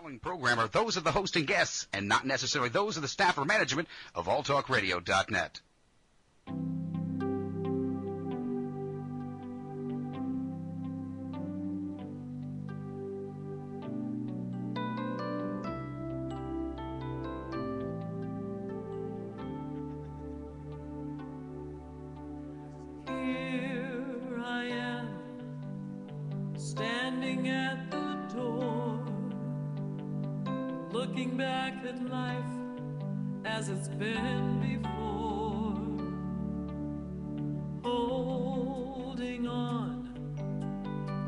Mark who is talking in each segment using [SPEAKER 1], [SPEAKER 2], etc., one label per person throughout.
[SPEAKER 1] Following program are those of the host and guests, and not necessarily those of the staff or management of alltalkradio.net.
[SPEAKER 2] Here I am, standing at the door, looking back at life as it's been before, holding on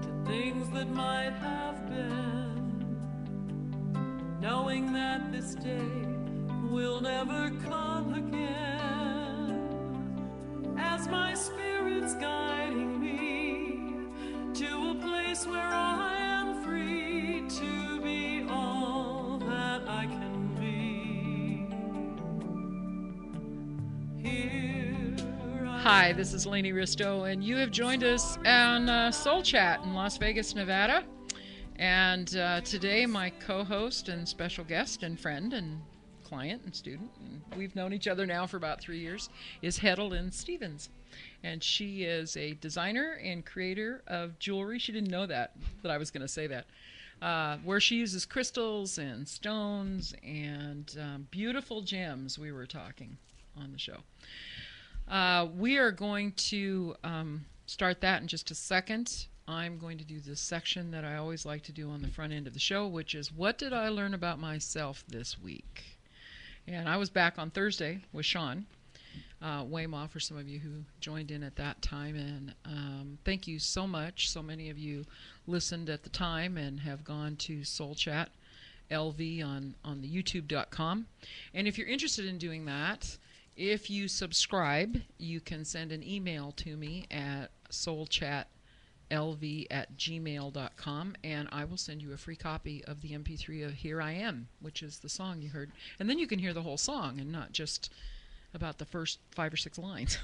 [SPEAKER 2] to things that might have been, knowing that this day will never come again, as my spirit's guiding me to a place where I am free to be all that I can be. Here
[SPEAKER 3] Hi, this is Lainey Risto, and you have joined us on Soul Chat in Las Vegas, Nevada. And today, my co-host and special guest and friend and client and student, and we've known each other now for about 3 years, is Hedlyn Stevens. And she is a designer and creator of jewelry. She didn't know that I was going to say that. Where she uses crystals and stones and beautiful gems. We were talking on the show. We are going to start that in just a second. I'm going to do this section that I always like to do on the front end of the show, which is, what did I learn about myself this week? And I was back on Thursday with Sean Wayma, for some of you who joined in at that time. And thank you so much. So many of you listened at the time and have gone to Soul Chat LV on the youtube.com. And if you're interested in doing that, if you subscribe, you can send an email to me at soulchatlv@gmail.com, and I will send you a free copy of the MP3 of Here I Am, which is the song you heard. And then you can hear the whole song and not just about the first 5 or 6 lines.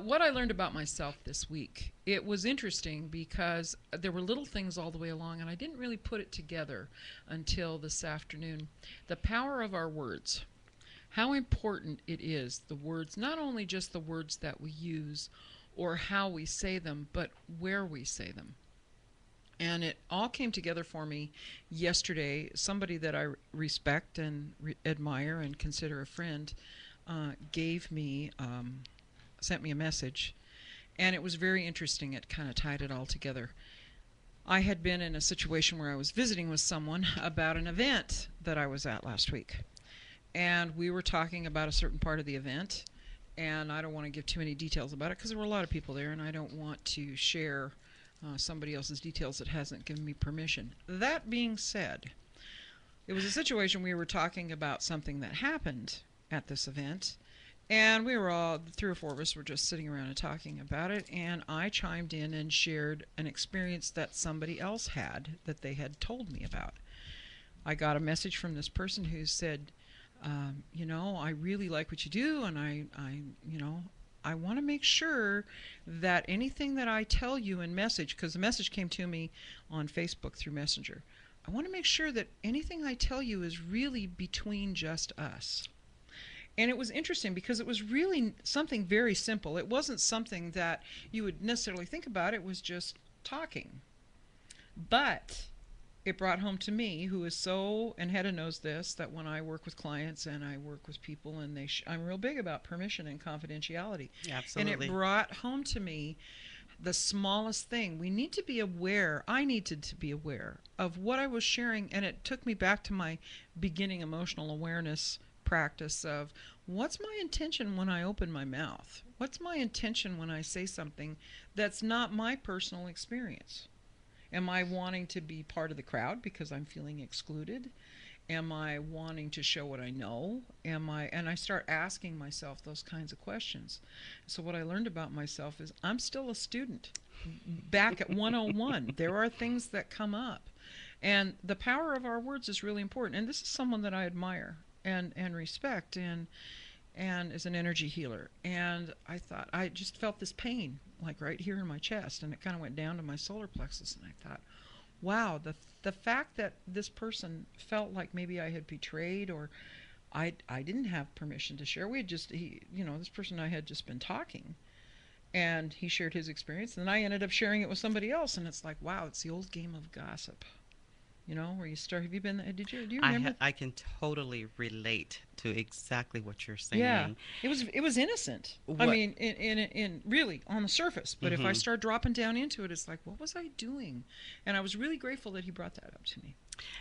[SPEAKER 3] What I learned about myself this week, it was interesting because there were little things all the way along, and I didn't really put it together until this afternoon. The power of our words. How important it is, the words, not only just the words that we use or how we say them, but where we say them. And it all came together for me yesterday. Somebody that I respect and admire and consider a friend sent me a message, and it was very interesting. It kind of tied it all together. I had been in a situation where I was visiting with someone about an event that I was at last week, and we were talking about a certain part of the event, and I don't want to give too many details about it because there were a lot of people there, and I don't want to share somebody else's details that hasn't given me permission. That being said, it was a situation we were talking about something that happened at this event, and we were all, 3 or 4 of us were just sitting around and talking about it, and I chimed in and shared an experience that somebody else had that they had told me about. I got a message from this person who said, I really like what you do, and I want to make sure that anything that I tell you in message, because the message came to me on Facebook through Messenger, I want to make sure that anything I tell you is really between just us. And it was interesting because it was really something very simple. It wasn't something that you would necessarily think about. It was just talking. But it brought home to me, who is so, and Hedda knows this, that when I work with clients and I work with people, and I'm real big about permission and confidentiality.
[SPEAKER 4] Absolutely.
[SPEAKER 3] And it brought home to me the smallest thing. We need to be aware, I needed to be aware of what I was sharing, and it took me back to my beginning emotional awareness practice of, what's my intention when I open my mouth? What's my intention when I say something that's not my personal experience? Am I wanting to be part of the crowd because I'm feeling excluded? Am I wanting to show what I know? And I start asking myself those kinds of questions. So what I learned about myself is I'm still a student back at 101. There are things that come up. And the power of our words is really important. And this is someone that I admire and respect and is an energy healer. And I thought, I just felt this pain like right here in my chest, and it kind of went down to my solar plexus, and I thought, wow, the fact that this person felt like maybe I had betrayed, or I didn't have permission to share. We had just this person and I had just been talking, and he shared his experience, and then I ended up sharing it with somebody else, and it's like, wow, it's the old game of gossip. Where you start. Have you been? Do you remember?
[SPEAKER 4] I can totally relate to exactly what you're saying.
[SPEAKER 3] Yeah, it was innocent. I mean, in really on the surface. But if I start dropping down into it, it's like, what was I doing? And I was really grateful that he brought that up to me.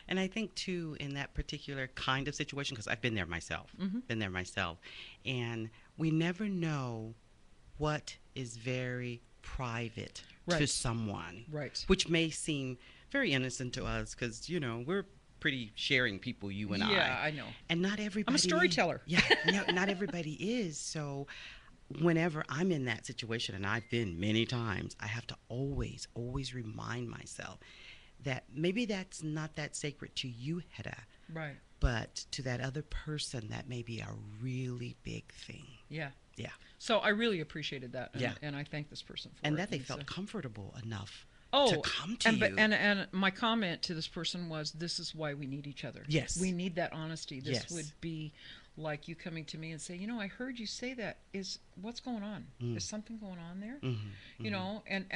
[SPEAKER 4] And I think too, in that particular kind of situation, because I've been there myself, and we never know what is very private to someone,
[SPEAKER 3] right?
[SPEAKER 4] Which may seem very innocent to us, because we're pretty sharing people, you and I.
[SPEAKER 3] Yeah, I know.
[SPEAKER 4] And not everybody.
[SPEAKER 3] I'm a storyteller.
[SPEAKER 4] Yeah, no, not everybody is. So whenever I'm in that situation, and I've been many times, I have to always remind myself that maybe that's not that sacred to you, Hedda.
[SPEAKER 3] Right.
[SPEAKER 4] But to that other person, that may be a really big thing.
[SPEAKER 3] Yeah.
[SPEAKER 4] Yeah.
[SPEAKER 3] So I really appreciated that. And,
[SPEAKER 4] yeah.
[SPEAKER 3] And I thank this person for it.
[SPEAKER 4] And that they felt comfortable enough
[SPEAKER 3] to
[SPEAKER 4] come to you.
[SPEAKER 3] And my comment to this person was, this is why we need each other.
[SPEAKER 4] Yes.
[SPEAKER 3] We need that honesty. This
[SPEAKER 4] yes.
[SPEAKER 3] would be like you coming to me and say, I heard you say that. What's going on? Is something going on there?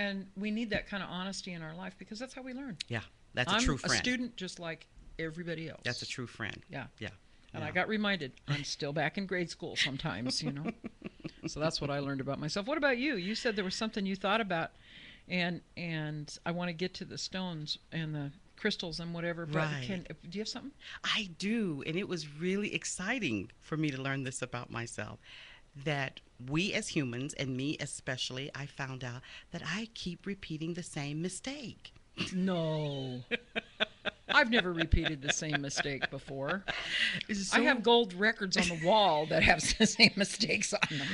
[SPEAKER 3] And we need that kind of honesty in our life, because that's how we learn.
[SPEAKER 4] Yeah. That's a true friend.
[SPEAKER 3] I'm a student just like everybody else.
[SPEAKER 4] That's a true friend.
[SPEAKER 3] Yeah.
[SPEAKER 4] Yeah.
[SPEAKER 3] And I got reminded, I'm still back in grade school sometimes, So that's what I learned about myself. What about you? You said there was something you thought about, and I want to get to the stones and the crystals and whatever, but do you have something?
[SPEAKER 4] I do, and it was really exciting for me to learn this about myself, that we as humans, and me especially, I found out that I keep repeating the same mistake.
[SPEAKER 3] No. I've never repeated the same mistake before.
[SPEAKER 4] So,
[SPEAKER 3] I have gold records on the wall that have the same mistakes on them,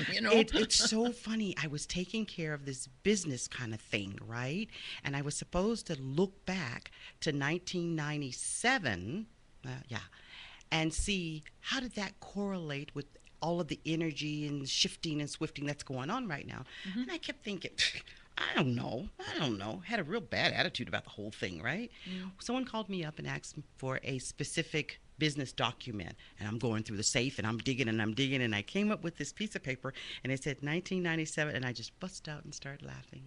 [SPEAKER 4] It's so funny. I was taking care of this business kind of thing, right? And I was supposed to look back to 1997, and see how did that correlate with all of the energy and shifting and swifting that's going on right now. And I kept thinking, I don't know. Had a real bad attitude about the whole thing, right? Someone called me up and asked for a specific business document, and I'm going through the safe, and I'm digging, and I came up with this piece of paper, and it said 1997, and I just bust out and started laughing.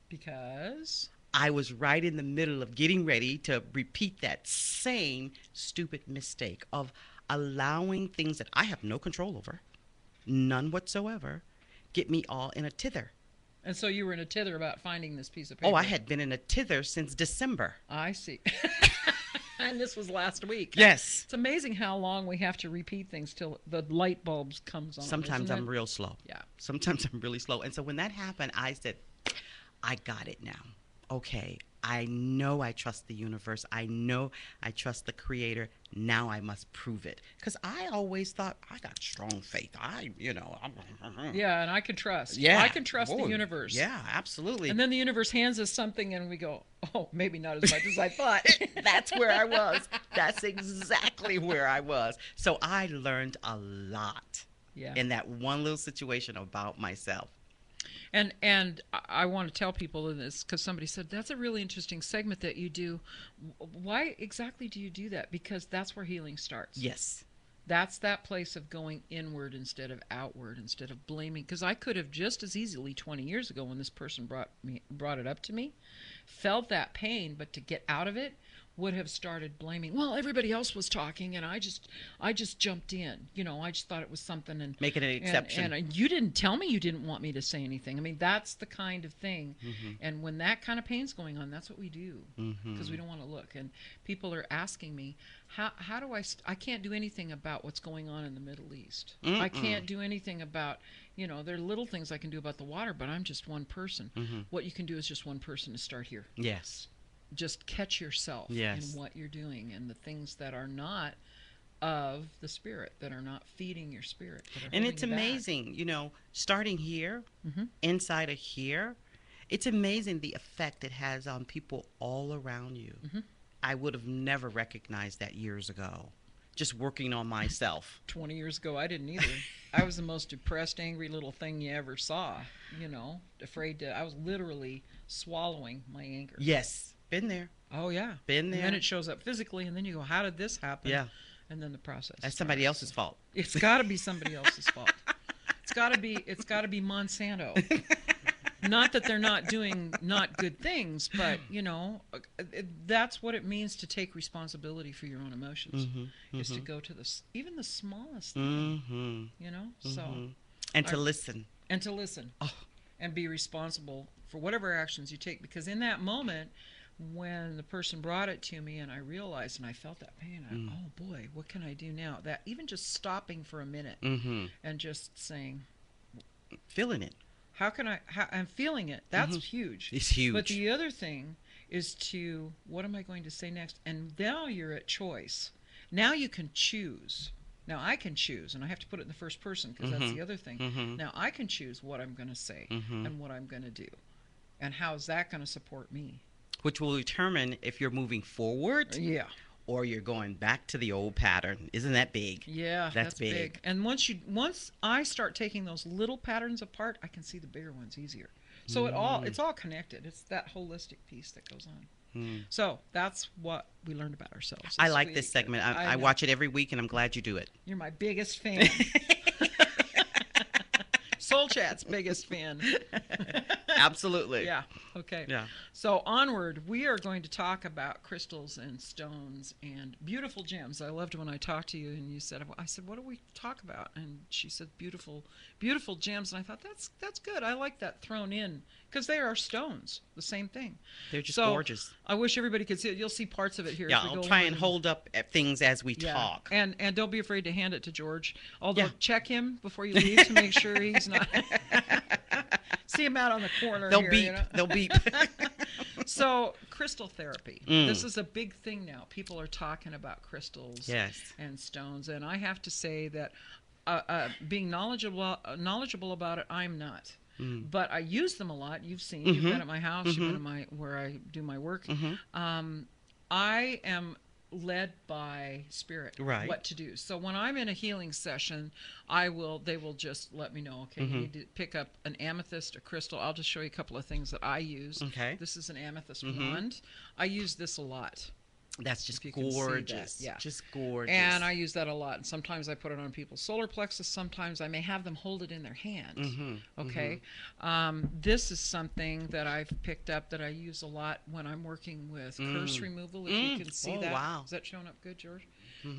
[SPEAKER 3] Because?
[SPEAKER 4] I was right in the middle of getting ready to repeat that same stupid mistake of allowing things that I have no control over, none whatsoever, get me all in a tither.
[SPEAKER 3] And so you were in a tither about finding this piece of paper.
[SPEAKER 4] Oh, I had been in a tither since December.
[SPEAKER 3] I see. And this was last week.
[SPEAKER 4] Yes.
[SPEAKER 3] It's amazing how long we have to repeat things till the light bulbs comes on.
[SPEAKER 4] Sometimes I'm real slow.
[SPEAKER 3] Yeah.
[SPEAKER 4] Sometimes I'm really slow. And so when that happened, I said, I got it now. Okay, I know I trust the universe. I know I trust the creator. Now I must prove it. Because I always thought, I got strong faith.
[SPEAKER 3] Yeah, and I can trust.
[SPEAKER 4] Yeah.
[SPEAKER 3] I can trust the universe.
[SPEAKER 4] Yeah, absolutely.
[SPEAKER 3] And then the universe hands us something and we go, oh, maybe not as much as I thought.
[SPEAKER 4] That's where I was. That's exactly where I was. So I learned a lot in that one little situation about myself.
[SPEAKER 3] And I want to tell people in this, because somebody said, that's a really interesting segment that you do. Why exactly do you do that? Because that's where healing starts.
[SPEAKER 4] Yes.
[SPEAKER 3] That's that place of going inward instead of outward, instead of blaming. Because I could have just as easily 20 years ago, when this person brought it up to me, felt that pain, but to get out of it, would have started blaming. Well, everybody else was talking, and I just jumped in. I just thought it was something, and
[SPEAKER 4] make it an exception.
[SPEAKER 3] And you didn't tell me you didn't want me to say anything. I mean, that's the kind of thing. And when that kind of pain's going on, that's what we do, because we don't want to look. And people are asking me, how do I can't do anything about what's going on in the Middle East. I can't do anything about, there are little things I can do about the water, but I'm just one person. What you can do is just one person to start here.
[SPEAKER 4] Yes.
[SPEAKER 3] Just catch yourself in what you're doing and the things that are not of the spirit, that are not feeding your spirit.
[SPEAKER 4] And it's amazing, starting here, inside of here, it's amazing the effect it has on people all around you. I would have never recognized that years ago, just working on myself.
[SPEAKER 3] 20 years ago, I didn't either. I was the most depressed, angry little thing you ever saw, afraid to, I was literally swallowing my anger.
[SPEAKER 4] Yes. Been there.
[SPEAKER 3] Oh, yeah.
[SPEAKER 4] Been there.
[SPEAKER 3] And then it shows up physically, and then you go, how did this happen?
[SPEAKER 4] Yeah.
[SPEAKER 3] And then the process.
[SPEAKER 4] That's somebody else's fault.
[SPEAKER 3] It's got to be somebody else's fault. It's got to be Monsanto. Not that they're not doing not good things, but, you know, that's what it means to take responsibility for your own emotions, is to go to even the smallest thing, you know? So,
[SPEAKER 4] and to listen.
[SPEAKER 3] And to listen.
[SPEAKER 4] Oh.
[SPEAKER 3] And be responsible for whatever actions you take. Because in that moment, when the person brought it to me and I realized and I felt that pain, oh boy, what can I do now? That even just stopping for a minute and just saying,
[SPEAKER 4] feeling it.
[SPEAKER 3] I'm feeling it. That's huge.
[SPEAKER 4] It's huge.
[SPEAKER 3] But the other thing is what am I going to say next? And now you're at choice. Now you can choose. Now I can choose, and I have to put it in the first person because that's the other thing. Now I can choose what I'm going to say and what I'm going to do. And how is that going to support me?
[SPEAKER 4] Which will determine if you're moving forward or you're going back to the old pattern. Isn't that big?
[SPEAKER 3] Yeah, that's big. And once I start taking those little patterns apart, I can see the bigger ones easier. So it's all connected. It's that holistic piece that goes on. So that's what we learned about ourselves.
[SPEAKER 4] I like this segment. I watch it every week, and I'm glad you do it.
[SPEAKER 3] You're my biggest fan. Soul Chat's biggest fan.
[SPEAKER 4] Absolutely.
[SPEAKER 3] Yeah. Okay.
[SPEAKER 4] Yeah.
[SPEAKER 3] So onward, we are going to talk about crystals and stones and beautiful gems. I loved when I talked to you and you said, I said, what do we talk about? And she said, beautiful, beautiful gems. And I thought, that's good. I like that thrown in because they are stones. The same thing.
[SPEAKER 4] They're just gorgeous.
[SPEAKER 3] I wish everybody could see it. You'll see parts of it here.
[SPEAKER 4] Yeah, I'll try and hold up at things as we talk.
[SPEAKER 3] And don't be afraid to hand it to George. Although check him before you leave to make sure he's not. See him out on the corner.
[SPEAKER 4] They'll
[SPEAKER 3] here,
[SPEAKER 4] beep.
[SPEAKER 3] You know?
[SPEAKER 4] They'll beep.
[SPEAKER 3] So crystal therapy. This is a big thing now. People are talking about crystals and stones, and I have to say that being knowledgeable about it, I'm not. But I use them a lot. You've seen. You've been at my house. You've been at where I do my work. I am led by spirit what to do. So when I'm in a healing session, they will just let me know, okay, you need to pick up an amethyst, a crystal. I'll just show you a couple of things that I use. Okay. This is an amethyst wand. I use this a lot.
[SPEAKER 4] That's just gorgeous.
[SPEAKER 3] Yeah.
[SPEAKER 4] Just gorgeous.
[SPEAKER 3] And I use that a lot. And sometimes I put it on people's solar plexus. Sometimes I may have them hold it in their hand. Okay. This is something that I've picked up that I use a lot when I'm working with curse removal. If you can see that.
[SPEAKER 4] Wow.
[SPEAKER 3] Is that showing up good, George?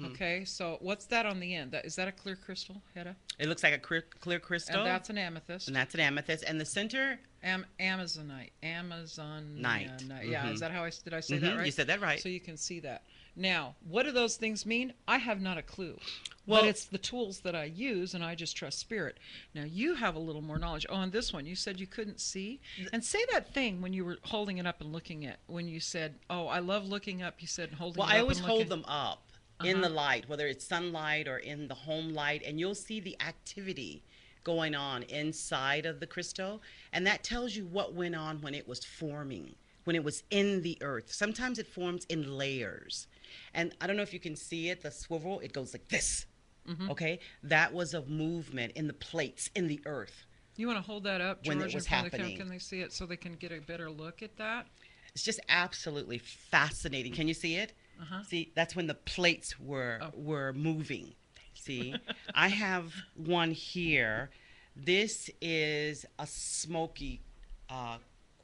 [SPEAKER 3] Okay. So what's that on the end? Is that a clear crystal, Hedda?
[SPEAKER 4] It looks like a clear crystal.
[SPEAKER 3] And that's an amethyst.
[SPEAKER 4] And that's an amethyst. And the center?
[SPEAKER 3] Amazonite. Yeah, is that how did I say that right?
[SPEAKER 4] You said that right.
[SPEAKER 3] So you can see that. Now, what do those things mean? I have not a clue.
[SPEAKER 4] Well,
[SPEAKER 3] but it's the tools that I use, and I just trust spirit. Now, you have a little more knowledge. Oh, on this one, you said you couldn't see. And say that thing when you were holding it up and looking at, when you said, oh, I love looking up, you said holding it up.
[SPEAKER 4] Well, I always hold them up in the light, whether it's sunlight or in the home light, and you'll see the activity going on inside of the crystal, and that tells you what went on when it was forming, when it was in the earth. Sometimes it forms in layers, and I don't know if you can see it, the swivel, it goes like this. Okay, that was a movement in the plates in the earth.
[SPEAKER 3] You want to hold that up, George,
[SPEAKER 4] when it was happening.
[SPEAKER 3] Can they see it so they can get a better look at that?
[SPEAKER 4] It's just absolutely fascinating. Can you see it? See, that's when the plates were moving. See, I have one here. This is a smoky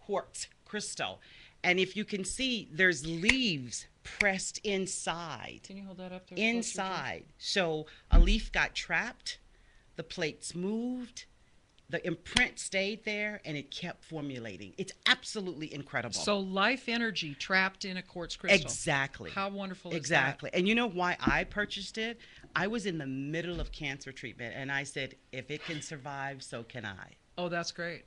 [SPEAKER 4] quartz crystal. And if you can see, there's leaves pressed inside.
[SPEAKER 3] Can you hold that up there?
[SPEAKER 4] Inside. So a leaf got trapped, the plates moved, the imprint stayed there, and it kept formulating. It's absolutely incredible.
[SPEAKER 3] So life energy trapped in a quartz crystal.
[SPEAKER 4] Exactly.
[SPEAKER 3] How wonderful is
[SPEAKER 4] that? And you know why I purchased it? I was in the middle of cancer treatment, and I said, if it can survive, so can I.
[SPEAKER 3] Oh, that's great.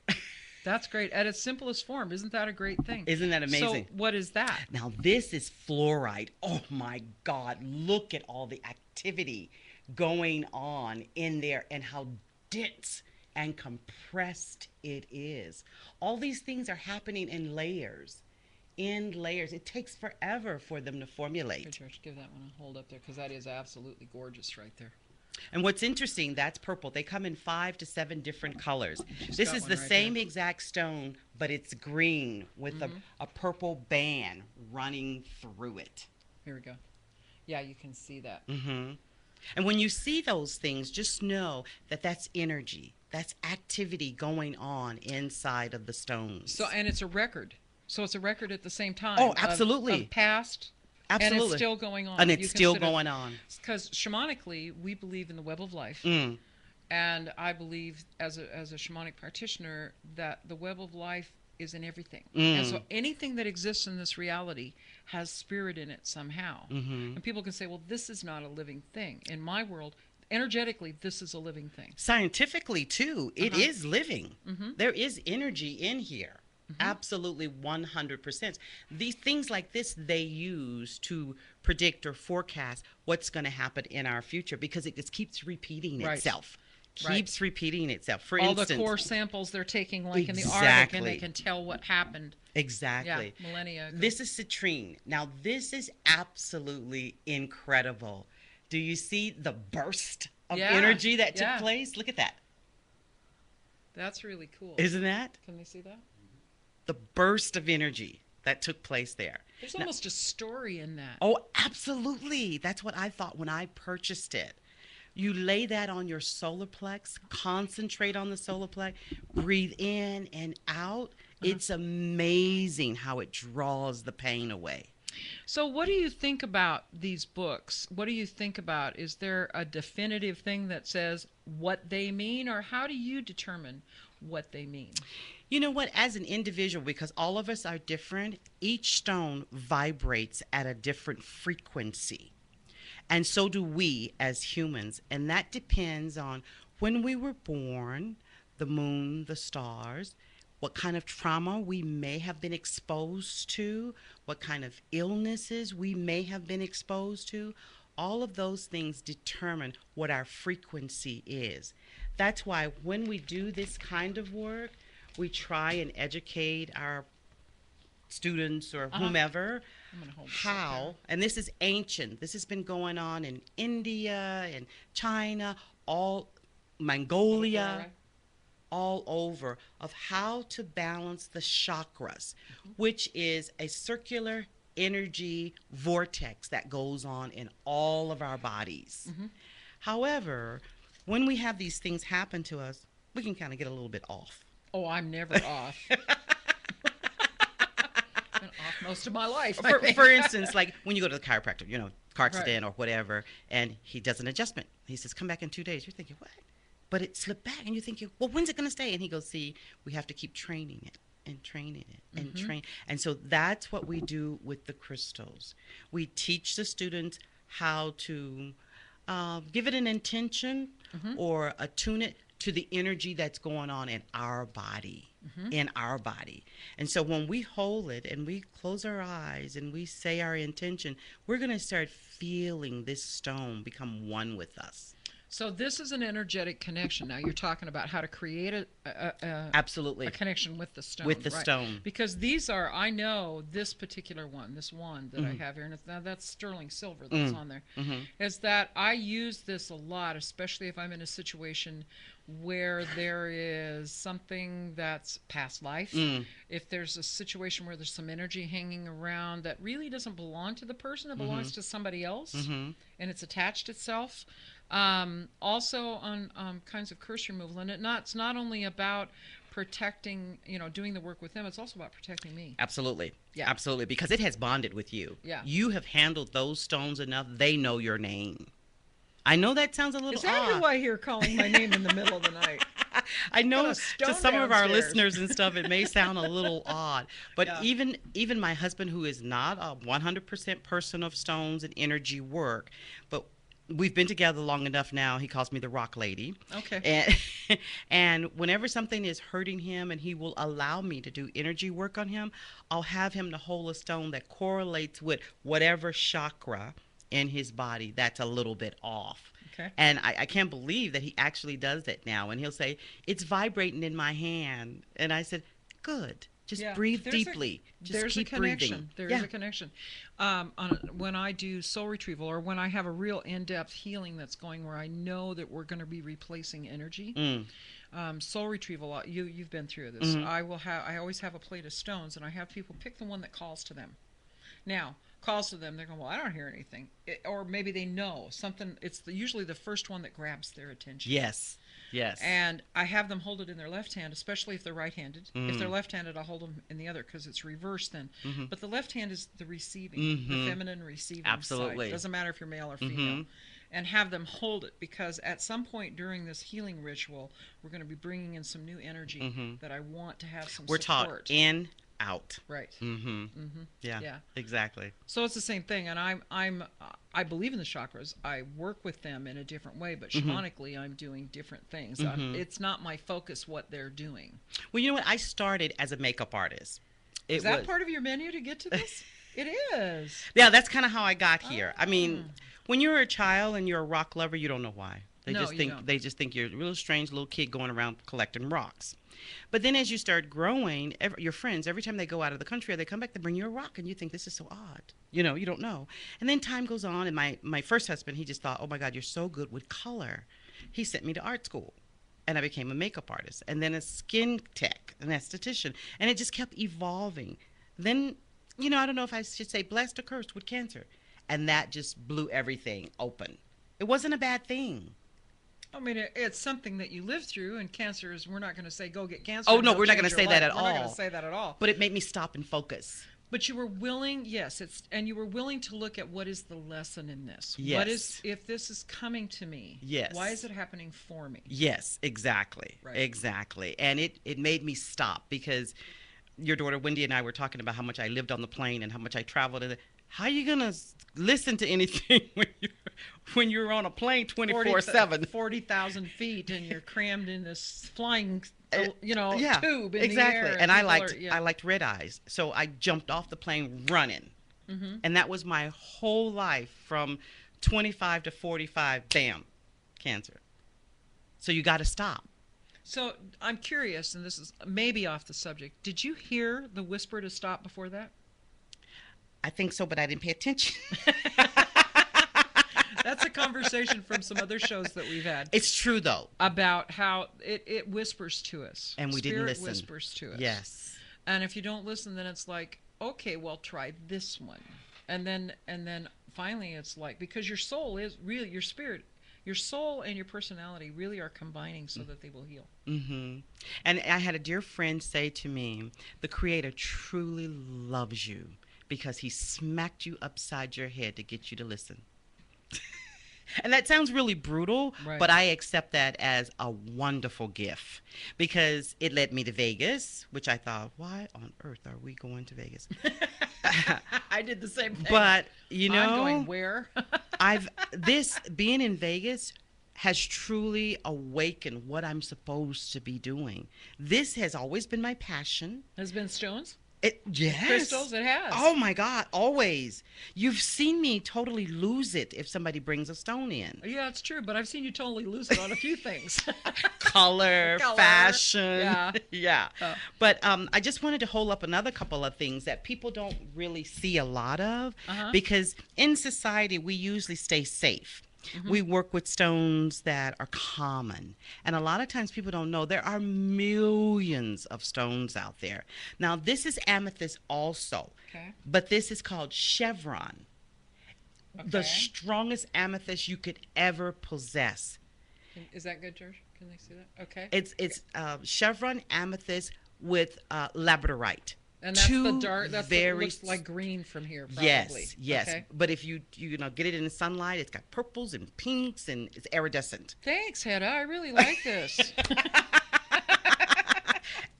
[SPEAKER 3] That's great. At its simplest form. Isn't that a great thing?
[SPEAKER 4] Isn't that amazing?
[SPEAKER 3] So what is that?
[SPEAKER 4] Now, this is fluorite. Oh, my God. Look at all the activity going on in there and how dense and compressed it is. All these things are happening in layers. It takes forever for them to formulate.
[SPEAKER 3] Here, George, give that one a hold up there because that is absolutely gorgeous right there.
[SPEAKER 4] And what's interesting, that's purple. They come in 5 to 7 different colors.
[SPEAKER 3] She's
[SPEAKER 4] This
[SPEAKER 3] got
[SPEAKER 4] is
[SPEAKER 3] one
[SPEAKER 4] the
[SPEAKER 3] right
[SPEAKER 4] same
[SPEAKER 3] there.
[SPEAKER 4] exact stone, but it's green with a purple band running through it.
[SPEAKER 3] Here we go. Yeah, you can see that.
[SPEAKER 4] And when you see those things, just know that that's energy. That's activity going on inside of the stones.
[SPEAKER 3] So, and it's a record. So it's a record at the same time.
[SPEAKER 4] Oh, absolutely.
[SPEAKER 3] Of past.
[SPEAKER 4] Absolutely.
[SPEAKER 3] And it's still going on.
[SPEAKER 4] And it's still going on.
[SPEAKER 3] Because shamanically, we believe in the web of life. And I believe, as a shamanic practitioner, that the web of life is in everything. And so anything that exists in this reality has spirit in it somehow. And people can say, well, this is not a living thing. In my world, energetically, this is a living thing.
[SPEAKER 4] Scientifically, too, it is living. There is energy in here. Absolutely 100%. These things like this, they use to predict or forecast what's going to happen in our future because it just keeps repeating itself. Keeps repeating itself. For
[SPEAKER 3] all
[SPEAKER 4] instance,
[SPEAKER 3] the core samples they're taking, like in the Arctic,
[SPEAKER 4] Exactly.
[SPEAKER 3] and they can tell what happened.
[SPEAKER 4] Exactly.
[SPEAKER 3] Yeah, millennia ago.
[SPEAKER 4] This is citrine. Now, this is absolutely incredible. Do you see the burst of energy that took place? Look at that.
[SPEAKER 3] That's really cool.
[SPEAKER 4] Isn't that?
[SPEAKER 3] Can they see that?
[SPEAKER 4] The burst of energy that took place there.
[SPEAKER 3] There's almost a story in that.
[SPEAKER 4] Oh, absolutely. That's what I thought when I purchased it. You lay that on your solar plex, concentrate on the solar plex, breathe in and out. It's amazing how it draws the pain away.
[SPEAKER 3] So what do you think about these books? What do you think about? Is there a definitive thing that says what they mean, or how do you determine what they mean?
[SPEAKER 4] You know what? As an individual, because all of us are different, each stone vibrates at a different frequency. And so do we as humans. And that depends on when we were born, the moon, the stars, what kind of trauma we may have been exposed to, what kind of illnesses we may have been exposed to. All of those things determine what our frequency is. That's why when we do this kind of work, we try and educate our students or whomever how, and this is ancient, this has been going on in India and China, all Mongolia, all over, of how to balance the chakras, which is a circular energy vortex that goes on in all of our bodies. However, when we have these things happen to us, we can kind of get a little bit off.
[SPEAKER 3] Oh, I'm never off. Been off most of my life.
[SPEAKER 4] For instance, like when you go to the chiropractor, you know, car accident or whatever, and he does an adjustment. He says, come back in 2 days. You're thinking, what? But it slipped back, and you're thinking, well, when's it going to stay? And he goes, see, we have to keep training it and training it and train. And so that's what we do with the crystals. We teach the students how to give it an intention or attune it to the energy that's going on in our body, And so when we hold it and we close our eyes and we say our intention, we're going to start feeling this stone become one with us.
[SPEAKER 3] So this is an energetic connection. Now you're talking about how to create
[SPEAKER 4] Absolutely
[SPEAKER 3] a connection with the stone.
[SPEAKER 4] with the stone.
[SPEAKER 3] Because these are, I know this particular one, this one that I have here, and now that's sterling silver that's on there, is that I use this a lot, especially if I'm in a situation where there is something that's past life. If there's a situation where there's some energy hanging around that really doesn't belong to the person, it belongs to somebody else, and it's attached itself. Also on kinds of curse removal, and it's not only about protecting, doing the work with them, it's also about protecting me.
[SPEAKER 4] Absolutely.
[SPEAKER 3] Yeah.
[SPEAKER 4] Absolutely, because it has bonded with you.
[SPEAKER 3] Yeah.
[SPEAKER 4] You have handled those stones enough, they know your name. I know that sounds a little
[SPEAKER 3] Is that
[SPEAKER 4] odd.
[SPEAKER 3] who I hear calling my name in the middle of the night?
[SPEAKER 4] I know
[SPEAKER 3] Got a
[SPEAKER 4] to
[SPEAKER 3] stone
[SPEAKER 4] some of our
[SPEAKER 3] downstairs.
[SPEAKER 4] listeners and stuff, it may sound a little odd. But
[SPEAKER 3] Yeah.
[SPEAKER 4] even my husband, who is not a 100% person of stones and energy work, but we've been together long enough now, he calls me the rock lady.
[SPEAKER 3] Okay.
[SPEAKER 4] And whenever something is hurting him and he will allow me to do energy work on him, I'll have him to hold a stone that correlates with whatever chakra in his body that's a little bit off.
[SPEAKER 3] Okay.
[SPEAKER 4] And I can't believe that he actually does that now. And he'll say, it's vibrating in my hand. And I said, good. Just
[SPEAKER 3] Yeah,
[SPEAKER 4] breathe
[SPEAKER 3] there's a-
[SPEAKER 4] deeply. Just
[SPEAKER 3] There's
[SPEAKER 4] keep
[SPEAKER 3] a connection.
[SPEAKER 4] breathing.
[SPEAKER 3] There's
[SPEAKER 4] Yeah.
[SPEAKER 3] a connection. When I do soul retrieval, or when I have a real in-depth healing that's going where I know that we're going to be replacing energy,
[SPEAKER 4] Mm.
[SPEAKER 3] soul retrieval. You've been through this.
[SPEAKER 4] Mhm.
[SPEAKER 3] I always have a plate of stones, and I have people pick the one that calls to them. Now, calls to them, they're going, well, I don't hear anything, or maybe they know something. It's usually the first one that grabs their attention.
[SPEAKER 4] Yes. Yes.
[SPEAKER 3] And I have them hold it in their left hand, especially if they're right-handed. If they're
[SPEAKER 4] Mm.
[SPEAKER 3] left-handed, I'll hold them in the other because it's reversed then.
[SPEAKER 4] Mhm.
[SPEAKER 3] But the left hand is the receiving,
[SPEAKER 4] Mhm.
[SPEAKER 3] the feminine receiving
[SPEAKER 4] Absolutely.
[SPEAKER 3] side. Doesn't matter if you're male or female.
[SPEAKER 4] Mhm.
[SPEAKER 3] And have them hold it, because at some point during this healing ritual, we're going to be bringing in some new energy
[SPEAKER 4] Mhm.
[SPEAKER 3] that I want to have some
[SPEAKER 4] We're
[SPEAKER 3] support.
[SPEAKER 4] taught in, out.
[SPEAKER 3] Right.
[SPEAKER 4] Mm-hmm.
[SPEAKER 3] Mm-hmm.
[SPEAKER 4] Yeah.
[SPEAKER 3] Yeah.
[SPEAKER 4] Exactly.
[SPEAKER 3] So it's the same thing, and I believe in the chakras. I work with them in a different way, but
[SPEAKER 4] Mhm.
[SPEAKER 3] shamanically, I'm doing different things.
[SPEAKER 4] Mhm.
[SPEAKER 3] It's not my focus what they're doing.
[SPEAKER 4] Well, you know what? I started as a makeup artist.
[SPEAKER 3] Is that part of your menu to get to this? It is.
[SPEAKER 4] Yeah, that's kind of how I got here. I mean,
[SPEAKER 3] Oh.
[SPEAKER 4] when you're a child and you're a rock lover, you don't know why.
[SPEAKER 3] No, you don't.
[SPEAKER 4] They just think you're a real strange little kid going around collecting rocks. But then as you start growing, your friends, every time they go out of the country or they come back, they bring you a rock, and you think this is so odd. You know, you don't know. And then time goes on, and my first husband, he just thought, oh my God, you're so good with color. He sent me to art school, and I became a makeup artist, and then a skin tech, an esthetician, and it just kept evolving. Then, you know, I don't know if I should say blessed or cursed with cancer, and that just blew everything open. It wasn't a bad thing.
[SPEAKER 3] I mean, it's something that you live through, and cancer is, we're not going to say go get cancer.
[SPEAKER 4] Oh,
[SPEAKER 3] and
[SPEAKER 4] no,
[SPEAKER 3] go
[SPEAKER 4] we're not
[SPEAKER 3] change
[SPEAKER 4] gonna
[SPEAKER 3] your
[SPEAKER 4] say that
[SPEAKER 3] life.
[SPEAKER 4] at
[SPEAKER 3] We're not going
[SPEAKER 4] all.
[SPEAKER 3] to say that at all.
[SPEAKER 4] But it made me stop and focus.
[SPEAKER 3] But you were willing, yes, and you were willing to look at what is the lesson in this.
[SPEAKER 4] Yes.
[SPEAKER 3] What is, if this is coming to me,
[SPEAKER 4] Yes.
[SPEAKER 3] why is it happening for me?
[SPEAKER 4] Yes, exactly.
[SPEAKER 3] Right.
[SPEAKER 4] Exactly. And it made me stop, because your daughter Wendy and I were talking about how much I lived on the plane and how much I traveled. And how are you going to listen to anything when you're on a plane 24/7?
[SPEAKER 3] 40,000 feet, and you're crammed in this flying,
[SPEAKER 4] Yeah,
[SPEAKER 3] tube in
[SPEAKER 4] exactly.
[SPEAKER 3] the air.
[SPEAKER 4] And I
[SPEAKER 3] people
[SPEAKER 4] I liked red eyes, so I jumped off the plane running,
[SPEAKER 3] Mhm.
[SPEAKER 4] and that was my whole life from 25 to 45. Bam, cancer. So you got to stop.
[SPEAKER 3] So I'm curious, and this is maybe off the subject. Did you hear the whisper to stop before that?
[SPEAKER 4] I think so, but I didn't pay attention.
[SPEAKER 3] That's a conversation from some other shows that we've had
[SPEAKER 4] It's true though,
[SPEAKER 3] about how it whispers to us.
[SPEAKER 4] and we didn't
[SPEAKER 3] Spirit
[SPEAKER 4] listen.
[SPEAKER 3] whispers to us.
[SPEAKER 4] Yes.
[SPEAKER 3] And if you don't listen, then it's like, okay, well, try this one. And then finally it's like, because your soul is really, your spirit, your soul and your personality really are combining so that they will heal.
[SPEAKER 4] Mm-hmm. And I had a dear friend say to me, the Creator truly loves you because he smacked you upside your head to get you to listen. And that sounds really brutal,
[SPEAKER 3] Right.
[SPEAKER 4] but I accept that as a wonderful gift, because it led me to Vegas, which I thought, why on earth are we going to Vegas?
[SPEAKER 3] I did the same thing.
[SPEAKER 4] But, you know,
[SPEAKER 3] I'm going where?
[SPEAKER 4] being in Vegas has truly awakened what I'm supposed to be doing. This has always been my passion.
[SPEAKER 3] Has been stones?
[SPEAKER 4] Yes.
[SPEAKER 3] Crystals? It has.
[SPEAKER 4] Oh my God, always. You've seen me totally lose it if somebody brings a stone in.
[SPEAKER 3] Yeah, it's true, but I've seen you totally lose it on a few things.
[SPEAKER 4] Color,
[SPEAKER 3] Color,
[SPEAKER 4] fashion.
[SPEAKER 3] yeah.
[SPEAKER 4] Yeah.
[SPEAKER 3] Oh.
[SPEAKER 4] But I just wanted to hold up another couple of things that people don't really see a lot of,
[SPEAKER 3] Uh-huh.
[SPEAKER 4] because in society we usually stay safe.
[SPEAKER 3] Mm-hmm.
[SPEAKER 4] We work with stones that are common. And a lot of times people don't know there are millions of stones out there. Now, this is amethyst also,
[SPEAKER 3] Okay.
[SPEAKER 4] but this is called chevron. The
[SPEAKER 3] Okay.
[SPEAKER 4] strongest amethyst you could ever possess.
[SPEAKER 3] Is that good, George? Can they see that? Okay.
[SPEAKER 4] It's chevron amethyst with labradorite.
[SPEAKER 3] And that's the
[SPEAKER 4] Two
[SPEAKER 3] dark. That's
[SPEAKER 4] very
[SPEAKER 3] what looks like green from here. Probably.
[SPEAKER 4] Yes, yes.
[SPEAKER 3] Okay.
[SPEAKER 4] But if you get it in the sunlight, it's got purples and pinks and it's iridescent.
[SPEAKER 3] Thanks, Hedda. I really like this.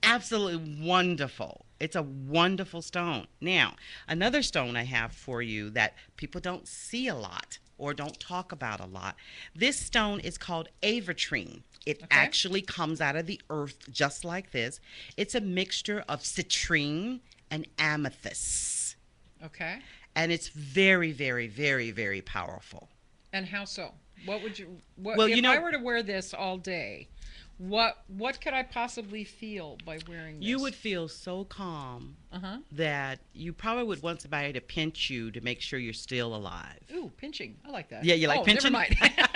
[SPEAKER 4] Absolutely wonderful. It's a wonderful stone. Now, another stone I have for you that people don't see a lot or don't talk about a lot. This stone is called avitrine. It
[SPEAKER 3] Okay.
[SPEAKER 4] actually comes out of the earth just like this. It's a mixture of citrine and amethyst.
[SPEAKER 3] Okay.
[SPEAKER 4] And it's very, very, very, very powerful.
[SPEAKER 3] And how so? What would you? What,
[SPEAKER 4] Well,
[SPEAKER 3] if
[SPEAKER 4] you know-
[SPEAKER 3] I were to wear this all day, What could I possibly feel by wearing this?
[SPEAKER 4] You would feel so calm
[SPEAKER 3] Uh-huh.
[SPEAKER 4] that you probably would want somebody to pinch you to make sure you're still alive.
[SPEAKER 3] Ooh, pinching. I like that.
[SPEAKER 4] Yeah, you like pinching?
[SPEAKER 3] Never mind.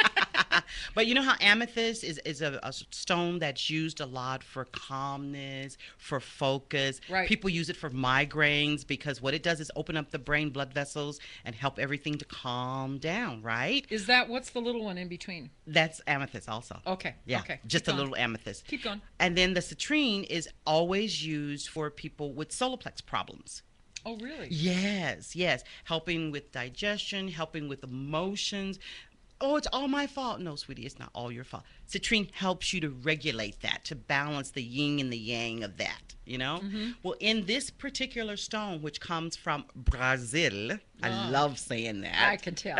[SPEAKER 4] But you know how amethyst is a stone that's used a lot for calmness, for focus.
[SPEAKER 3] Right.
[SPEAKER 4] People use it for migraines because what it does is open up the brain blood vessels and help everything to calm down, right?
[SPEAKER 3] Is that what's the little one in between?
[SPEAKER 4] That's amethyst also.
[SPEAKER 3] Okay.
[SPEAKER 4] Yeah,
[SPEAKER 3] Okay.
[SPEAKER 4] just
[SPEAKER 3] Keep
[SPEAKER 4] a
[SPEAKER 3] going.
[SPEAKER 4] little amethyst.
[SPEAKER 3] Keep going.
[SPEAKER 4] And then the citrine is always used for people with solar plex problems.
[SPEAKER 3] Oh, really?
[SPEAKER 4] Yes, yes. Helping with digestion, helping with emotions. Oh, it's all my fault. No, sweetie, it's not all your fault. Citrine helps you to regulate that, to balance the yin and the yang of that, you know?
[SPEAKER 3] Mm-hmm.
[SPEAKER 4] Well, in this particular stone, which comes from Brazil, I love saying that.
[SPEAKER 3] I can tell.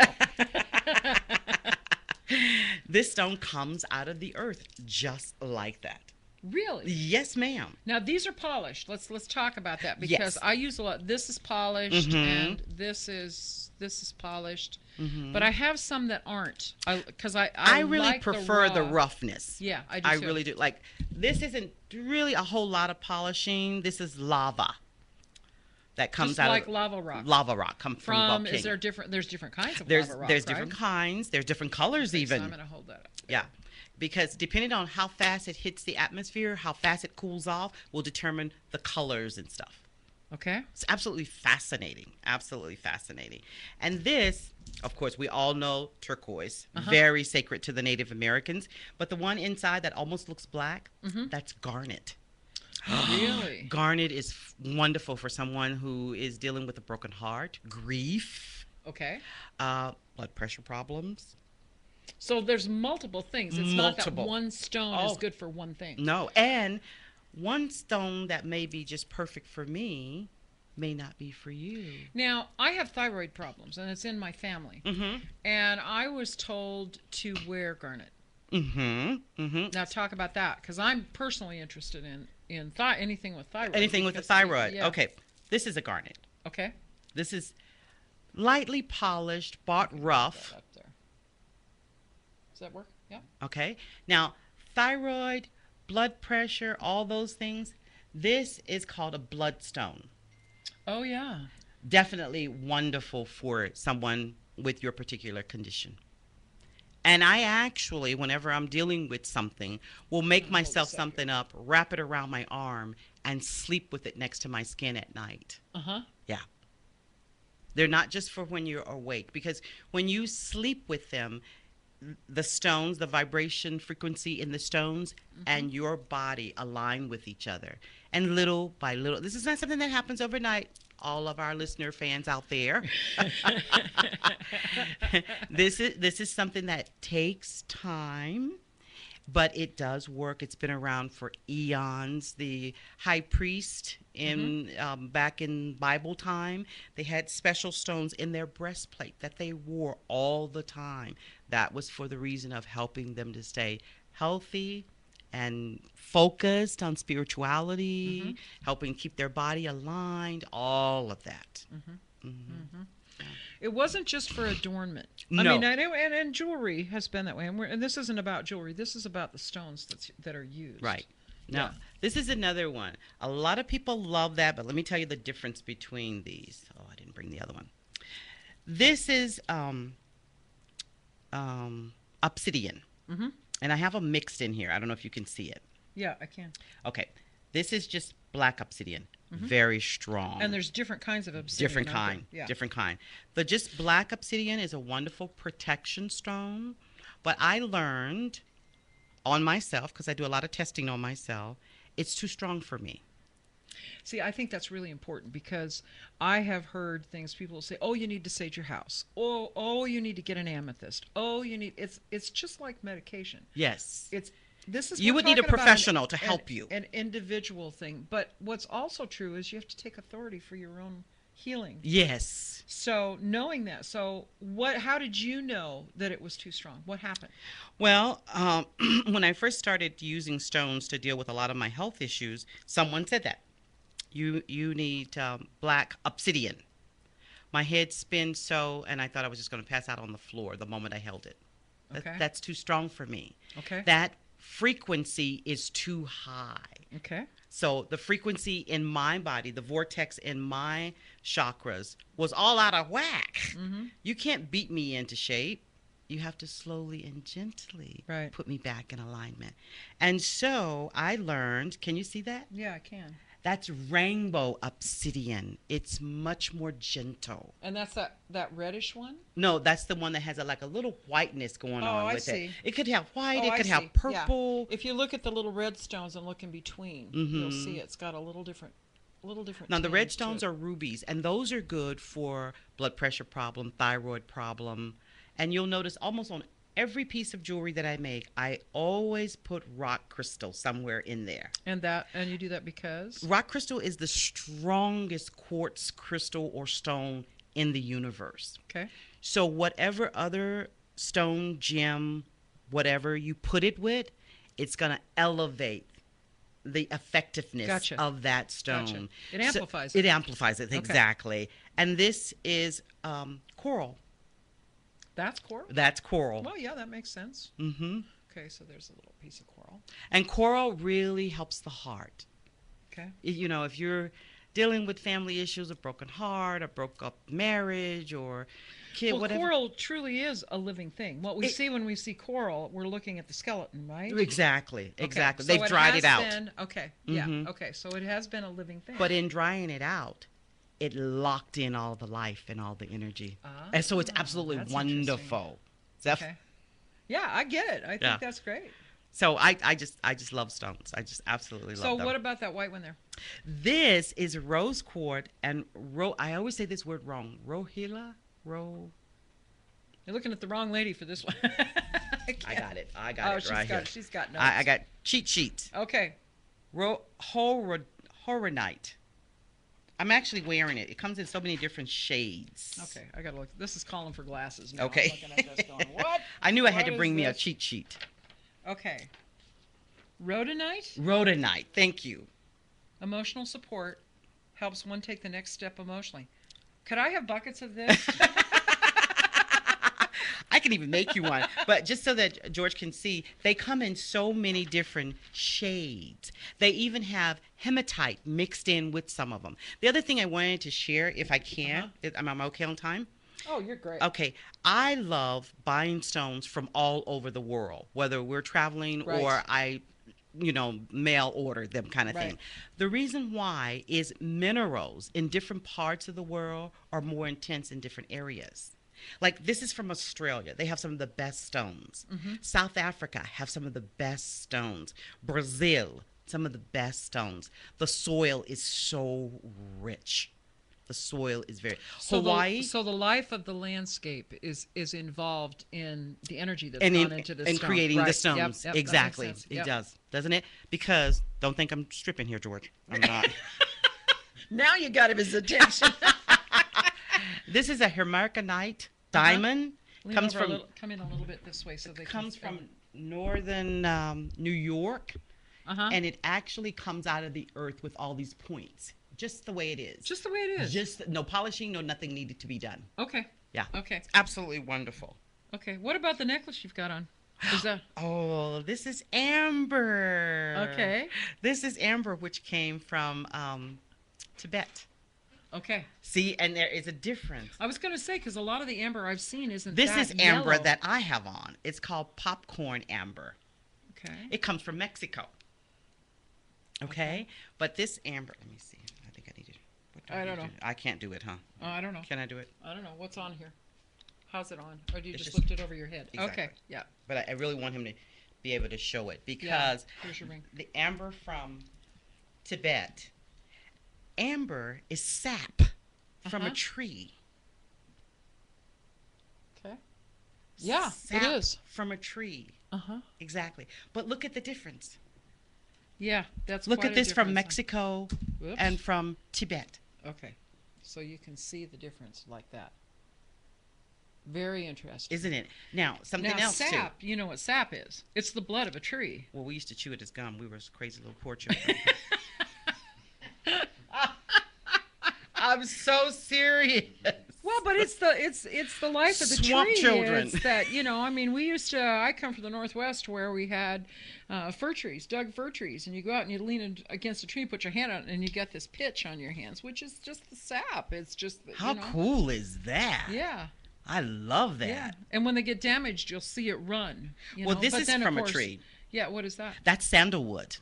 [SPEAKER 4] This stone comes out of the earth just like that.
[SPEAKER 3] Really?
[SPEAKER 4] Yes, ma'am.
[SPEAKER 3] Now these are polished. Let's talk about that because
[SPEAKER 4] Yes.
[SPEAKER 3] I use a lot. This is polished
[SPEAKER 4] Mhm.
[SPEAKER 3] and this is polished,
[SPEAKER 4] Mhm.
[SPEAKER 3] but I have some that aren't. Because I
[SPEAKER 4] really
[SPEAKER 3] like
[SPEAKER 4] prefer the
[SPEAKER 3] raw.
[SPEAKER 4] roughness.
[SPEAKER 3] Yeah, I do.
[SPEAKER 4] I
[SPEAKER 3] too.
[SPEAKER 4] really do. Like, this isn't really a whole lot of polishing. This is lava that comes
[SPEAKER 3] Just
[SPEAKER 4] out
[SPEAKER 3] like
[SPEAKER 4] of
[SPEAKER 3] lava rock.
[SPEAKER 4] lava rock come from
[SPEAKER 3] From
[SPEAKER 4] volcano.
[SPEAKER 3] is there different? There's different kinds of
[SPEAKER 4] there's
[SPEAKER 3] lava rock.
[SPEAKER 4] there's
[SPEAKER 3] right?
[SPEAKER 4] different kinds. There's different colors
[SPEAKER 3] Okay, so
[SPEAKER 4] even.
[SPEAKER 3] I'm gonna hold that up.
[SPEAKER 4] Yeah, because depending on how fast it hits the atmosphere, how fast it cools off, will determine the colors and stuff.
[SPEAKER 3] Okay.
[SPEAKER 4] It's absolutely fascinating. Absolutely fascinating. And this, of course, we all know turquoise, very sacred to the Native Americans. But the one inside that almost looks black, that's garnet.
[SPEAKER 3] Really?
[SPEAKER 4] Garnet is wonderful for someone who is dealing with a broken heart, grief,
[SPEAKER 3] Okay.
[SPEAKER 4] blood pressure problems.
[SPEAKER 3] So there's multiple things. It's
[SPEAKER 4] Multiple.
[SPEAKER 3] not that one stone is
[SPEAKER 4] Oh.
[SPEAKER 3] good for one thing.
[SPEAKER 4] No, and one stone that may be just perfect for me may not be for you.
[SPEAKER 3] Now I have thyroid problems, and it's in my family.
[SPEAKER 4] Mm-hmm.
[SPEAKER 3] And I was told to wear garnet.
[SPEAKER 4] Mm-hmm. Mm-hmm.
[SPEAKER 3] Now talk about that, because I'm personally interested in anything with thyroid.
[SPEAKER 4] Anything with the
[SPEAKER 3] because-
[SPEAKER 4] thyroid.
[SPEAKER 3] yeah.
[SPEAKER 4] Okay. This is a garnet.
[SPEAKER 3] Okay.
[SPEAKER 4] This is lightly polished, bought rough.
[SPEAKER 3] That up there. Does that work? Yeah.
[SPEAKER 4] Okay. Now, thyroid, blood pressure, all those things. This is called a bloodstone.
[SPEAKER 3] Oh yeah.
[SPEAKER 4] Definitely wonderful for someone with your particular condition. And I actually, whenever I'm dealing with something, will make myself
[SPEAKER 3] this up
[SPEAKER 4] something up, wrap it around my arm, and sleep with it next to my skin at night.
[SPEAKER 3] Uh-huh.
[SPEAKER 4] Yeah. They're not just for when you're awake, because when you sleep with them, the stones, the vibration frequency in the stones and your body align with each other. And little by little, this is not something that happens overnight. All of our listener fans out there. This is something that takes time, but it does work. It's been around for eons. The high priest in back in Bible time, they had special stones in their breastplate that they wore all the time. That was for the reason of helping them to stay healthy and focused on spirituality, helping keep their body aligned, all of that.
[SPEAKER 3] It wasn't just for adornment.
[SPEAKER 4] No.
[SPEAKER 3] I mean, I know, and jewelry has been that way. And this isn't about jewelry. This is about the stones that are used.
[SPEAKER 4] Right. Now,
[SPEAKER 3] Yeah.
[SPEAKER 4] this is another one. A lot of people love that, but let me tell you the difference between these. Oh, I didn't bring the other one. This is obsidian.
[SPEAKER 3] Mm-hmm.
[SPEAKER 4] And I have them mixed in here. I don't know if you can see it.
[SPEAKER 3] Yeah, I can.
[SPEAKER 4] Okay. This is just black obsidian. Very strong.
[SPEAKER 3] And there's different kinds of obsidian.
[SPEAKER 4] different
[SPEAKER 3] aren't there?
[SPEAKER 4] kind.
[SPEAKER 3] Yeah.
[SPEAKER 4] Different kind. The just black obsidian is a wonderful protection stone. But I learned on myself, because I do a lot of testing on myself, it's too strong for me.
[SPEAKER 3] See, I think that's really important because I have heard things people will say, "Oh, you need to sage your house. Oh, you need to get an amethyst. Oh, you need." It's just like medication.
[SPEAKER 4] Yes.
[SPEAKER 3] This is
[SPEAKER 4] You
[SPEAKER 3] we're
[SPEAKER 4] would need a
[SPEAKER 3] talking about
[SPEAKER 4] professional to help you.
[SPEAKER 3] An individual thing, but what's also true is you have to take authority for your own healing.
[SPEAKER 4] Yes.
[SPEAKER 3] So knowing that, how did you know that it was too strong? What happened?
[SPEAKER 4] Well, when I first started using stones to deal with a lot of my health issues, someone said that. You need black obsidian. My head spins so, and I thought I was just going to pass out on the floor the moment I held it.
[SPEAKER 3] Okay.
[SPEAKER 4] That's too strong for me.
[SPEAKER 3] Okay.
[SPEAKER 4] That frequency is too high.
[SPEAKER 3] Okay.
[SPEAKER 4] So the frequency in my body, the vortex in my chakras was all out of whack.
[SPEAKER 3] Mm-hmm.
[SPEAKER 4] You can't beat me into shape. You have to slowly and gently
[SPEAKER 3] Right.
[SPEAKER 4] put me back in alignment. And so I learned, can you see that?
[SPEAKER 3] Yeah, I can.
[SPEAKER 4] That's rainbow obsidian. It's much more gentle.
[SPEAKER 3] And that's that reddish one?
[SPEAKER 4] No, that's the one that has like a little whiteness going on
[SPEAKER 3] I
[SPEAKER 4] with
[SPEAKER 3] see.
[SPEAKER 4] it. It could have white,
[SPEAKER 3] Oh,
[SPEAKER 4] it
[SPEAKER 3] I
[SPEAKER 4] could
[SPEAKER 3] see.
[SPEAKER 4] have purple.
[SPEAKER 3] Yeah. If you look at the little red stones and look in between, you'll see it's got a little different.
[SPEAKER 4] Now the red
[SPEAKER 3] tinge to
[SPEAKER 4] stones
[SPEAKER 3] it.
[SPEAKER 4] are rubies, and those are good for blood pressure problem, thyroid problem. And you'll notice almost on every piece of jewelry that I make, I always put rock crystal somewhere in there.
[SPEAKER 3] And you do that because?
[SPEAKER 4] Rock crystal is the strongest quartz crystal or stone in the universe.
[SPEAKER 3] Okay.
[SPEAKER 4] So whatever other stone, gem, whatever you put it with, it's going to elevate the effectiveness
[SPEAKER 3] Gotcha.
[SPEAKER 4] of that stone.
[SPEAKER 3] Gotcha. It amplifies
[SPEAKER 4] It
[SPEAKER 3] it.
[SPEAKER 4] amplifies it, exactly. And this is coral.
[SPEAKER 3] That's coral?
[SPEAKER 4] That's coral.
[SPEAKER 3] Well, yeah, that makes sense.
[SPEAKER 4] Mm-hmm.
[SPEAKER 3] Okay, so there's a little piece of coral.
[SPEAKER 4] And coral really helps the heart.
[SPEAKER 3] Okay.
[SPEAKER 4] You know, if you're dealing with family issues, a broken heart, a broke up marriage, or kid,
[SPEAKER 3] Well,
[SPEAKER 4] whatever.
[SPEAKER 3] coral truly is a living thing. What we see when we see coral, we're looking at the skeleton, right?
[SPEAKER 4] Exactly,
[SPEAKER 3] Okay,
[SPEAKER 4] exactly.
[SPEAKER 3] so
[SPEAKER 4] They've dried it out.
[SPEAKER 3] Okay,
[SPEAKER 4] Mhm.
[SPEAKER 3] yeah, okay. So it has been a living thing.
[SPEAKER 4] But in drying it out, it locked in all the life and all the energy. And so it's absolutely
[SPEAKER 3] that's
[SPEAKER 4] wonderful. That's-
[SPEAKER 3] okay. Yeah, I get it. I think
[SPEAKER 4] Yeah.
[SPEAKER 3] that's great.
[SPEAKER 4] So I just love stones. I just absolutely love
[SPEAKER 3] So
[SPEAKER 4] them.
[SPEAKER 3] what about that white one there?
[SPEAKER 4] This is rose quartz and I always say this word wrong. Rohila?
[SPEAKER 3] You're looking at the wrong lady for this one.
[SPEAKER 4] I got it. I got it right here.
[SPEAKER 3] She's got notes.
[SPEAKER 4] I got cheat sheets.
[SPEAKER 3] Okay.
[SPEAKER 4] Horonite. I'm actually wearing it. It comes in so many different shades.
[SPEAKER 3] Okay, I gotta look. This is calling for glasses now.
[SPEAKER 4] Okay.
[SPEAKER 3] I'm looking at this going, what?
[SPEAKER 4] I knew I had to
[SPEAKER 3] What
[SPEAKER 4] bring
[SPEAKER 3] is
[SPEAKER 4] me a
[SPEAKER 3] this?
[SPEAKER 4] cheat sheet.
[SPEAKER 3] Okay. Rhodonite,
[SPEAKER 4] Rhodonite. Thank you.
[SPEAKER 3] emotional support, helps one take the next step emotionally. Could I have buckets of this?
[SPEAKER 4] I can even make you one. But just so that George can see, they come in so many different shades. They even have hematite mixed in with some of them. The other thing I wanted to share, if I can, I'm okay on time?
[SPEAKER 3] Oh, you're great.
[SPEAKER 4] Okay. I love buying stones from all over the world, whether we're traveling
[SPEAKER 3] Right.
[SPEAKER 4] or I mail order them kind of
[SPEAKER 3] Right.
[SPEAKER 4] thing. The reason why is minerals in different parts of the world are more intense in different areas. Like this is from Australia. They have some of the best stones. South Africa have some of the best stones. Brazil, some of the best stones. The soil is so rich. The soil is very Hawaii.
[SPEAKER 3] So the life of the landscape is involved in the energy that's
[SPEAKER 4] and
[SPEAKER 3] gone into the stone.
[SPEAKER 4] creating
[SPEAKER 3] Right.
[SPEAKER 4] the stones.
[SPEAKER 3] Yep,
[SPEAKER 4] Exactly.
[SPEAKER 3] that makes sense.
[SPEAKER 4] It
[SPEAKER 3] Yep.
[SPEAKER 4] does, doesn't it? Because don't think I'm stripping here, George. I'm not.
[SPEAKER 3] Now you got his attention.
[SPEAKER 4] This is a Hermarkanite diamond.
[SPEAKER 3] Lean
[SPEAKER 4] Comes
[SPEAKER 3] over
[SPEAKER 4] from
[SPEAKER 3] come in a little bit this way so they
[SPEAKER 4] comes
[SPEAKER 3] can
[SPEAKER 4] from northern New York, and it actually comes out of the earth with all these points, just the way it is.
[SPEAKER 3] just the way it is.
[SPEAKER 4] Just no polishing, no nothing needed to be done.
[SPEAKER 3] Okay.
[SPEAKER 4] Yeah.
[SPEAKER 3] Okay.
[SPEAKER 4] Absolutely wonderful.
[SPEAKER 3] Okay. What about the necklace you've got on? Is that
[SPEAKER 4] Oh, this is amber.
[SPEAKER 3] okay?
[SPEAKER 4] This is amber, which came from Tibet.
[SPEAKER 3] Okay.
[SPEAKER 4] See, and there is a difference.
[SPEAKER 3] I was going to say because a lot of the amber I've seen isn't.
[SPEAKER 4] This
[SPEAKER 3] that
[SPEAKER 4] is amber
[SPEAKER 3] yellow.
[SPEAKER 4] that I have on. It's called popcorn amber.
[SPEAKER 3] Okay.
[SPEAKER 4] It comes from Mexico. Okay? But this amber, let me see. I think I need to. What do
[SPEAKER 3] I don't
[SPEAKER 4] need
[SPEAKER 3] know.
[SPEAKER 4] to do? I can't do it, huh?
[SPEAKER 3] Oh, I don't know.
[SPEAKER 4] Can I do it?
[SPEAKER 3] I don't know what's on here. How's it on? Or do you
[SPEAKER 4] It's
[SPEAKER 3] just
[SPEAKER 4] just-
[SPEAKER 3] lift it over your head?
[SPEAKER 4] Exactly.
[SPEAKER 3] Okay. Yeah.
[SPEAKER 4] But I really want him to be able to show it
[SPEAKER 3] Yeah.
[SPEAKER 4] because
[SPEAKER 3] Here's your ring.
[SPEAKER 4] the amber from Tibet, amber is sap from a
[SPEAKER 3] Uh-huh.
[SPEAKER 4] tree.
[SPEAKER 3] Okay. Yeah, it
[SPEAKER 4] Sap
[SPEAKER 3] is.
[SPEAKER 4] from a tree.
[SPEAKER 3] Uh-huh.
[SPEAKER 4] Exactly. But look at the difference.
[SPEAKER 3] Yeah, that's
[SPEAKER 4] Look
[SPEAKER 3] quite
[SPEAKER 4] at
[SPEAKER 3] a
[SPEAKER 4] this from
[SPEAKER 3] difference.
[SPEAKER 4] Mexico
[SPEAKER 3] Whoops.
[SPEAKER 4] and from Tibet.
[SPEAKER 3] Okay. So you can see the difference like that. Very interesting.
[SPEAKER 4] Isn't it? Now, something
[SPEAKER 3] now,
[SPEAKER 4] else
[SPEAKER 3] sap,
[SPEAKER 4] too.
[SPEAKER 3] you know what sap is? It's the blood of a tree.
[SPEAKER 4] Well, we used to chew it as gum. We were crazy little poor children. I'm so serious.
[SPEAKER 3] Well, but it's the life of the
[SPEAKER 4] Swamp
[SPEAKER 3] tree.
[SPEAKER 4] children.
[SPEAKER 3] It's that, I mean, I come from the Northwest where we had fir trees, Doug fir trees, and you go out and you lean against a tree, put your hand on it, and you get this pitch on your hands, which is just the sap. It's just
[SPEAKER 4] How cool is that?
[SPEAKER 3] Yeah.
[SPEAKER 4] I love that.
[SPEAKER 3] Yeah. And when they get damaged, you'll see it run.
[SPEAKER 4] Well, this
[SPEAKER 3] But
[SPEAKER 4] is
[SPEAKER 3] then, of
[SPEAKER 4] from a
[SPEAKER 3] course,
[SPEAKER 4] tree.
[SPEAKER 3] Yeah, what is that?
[SPEAKER 4] That's sandalwood.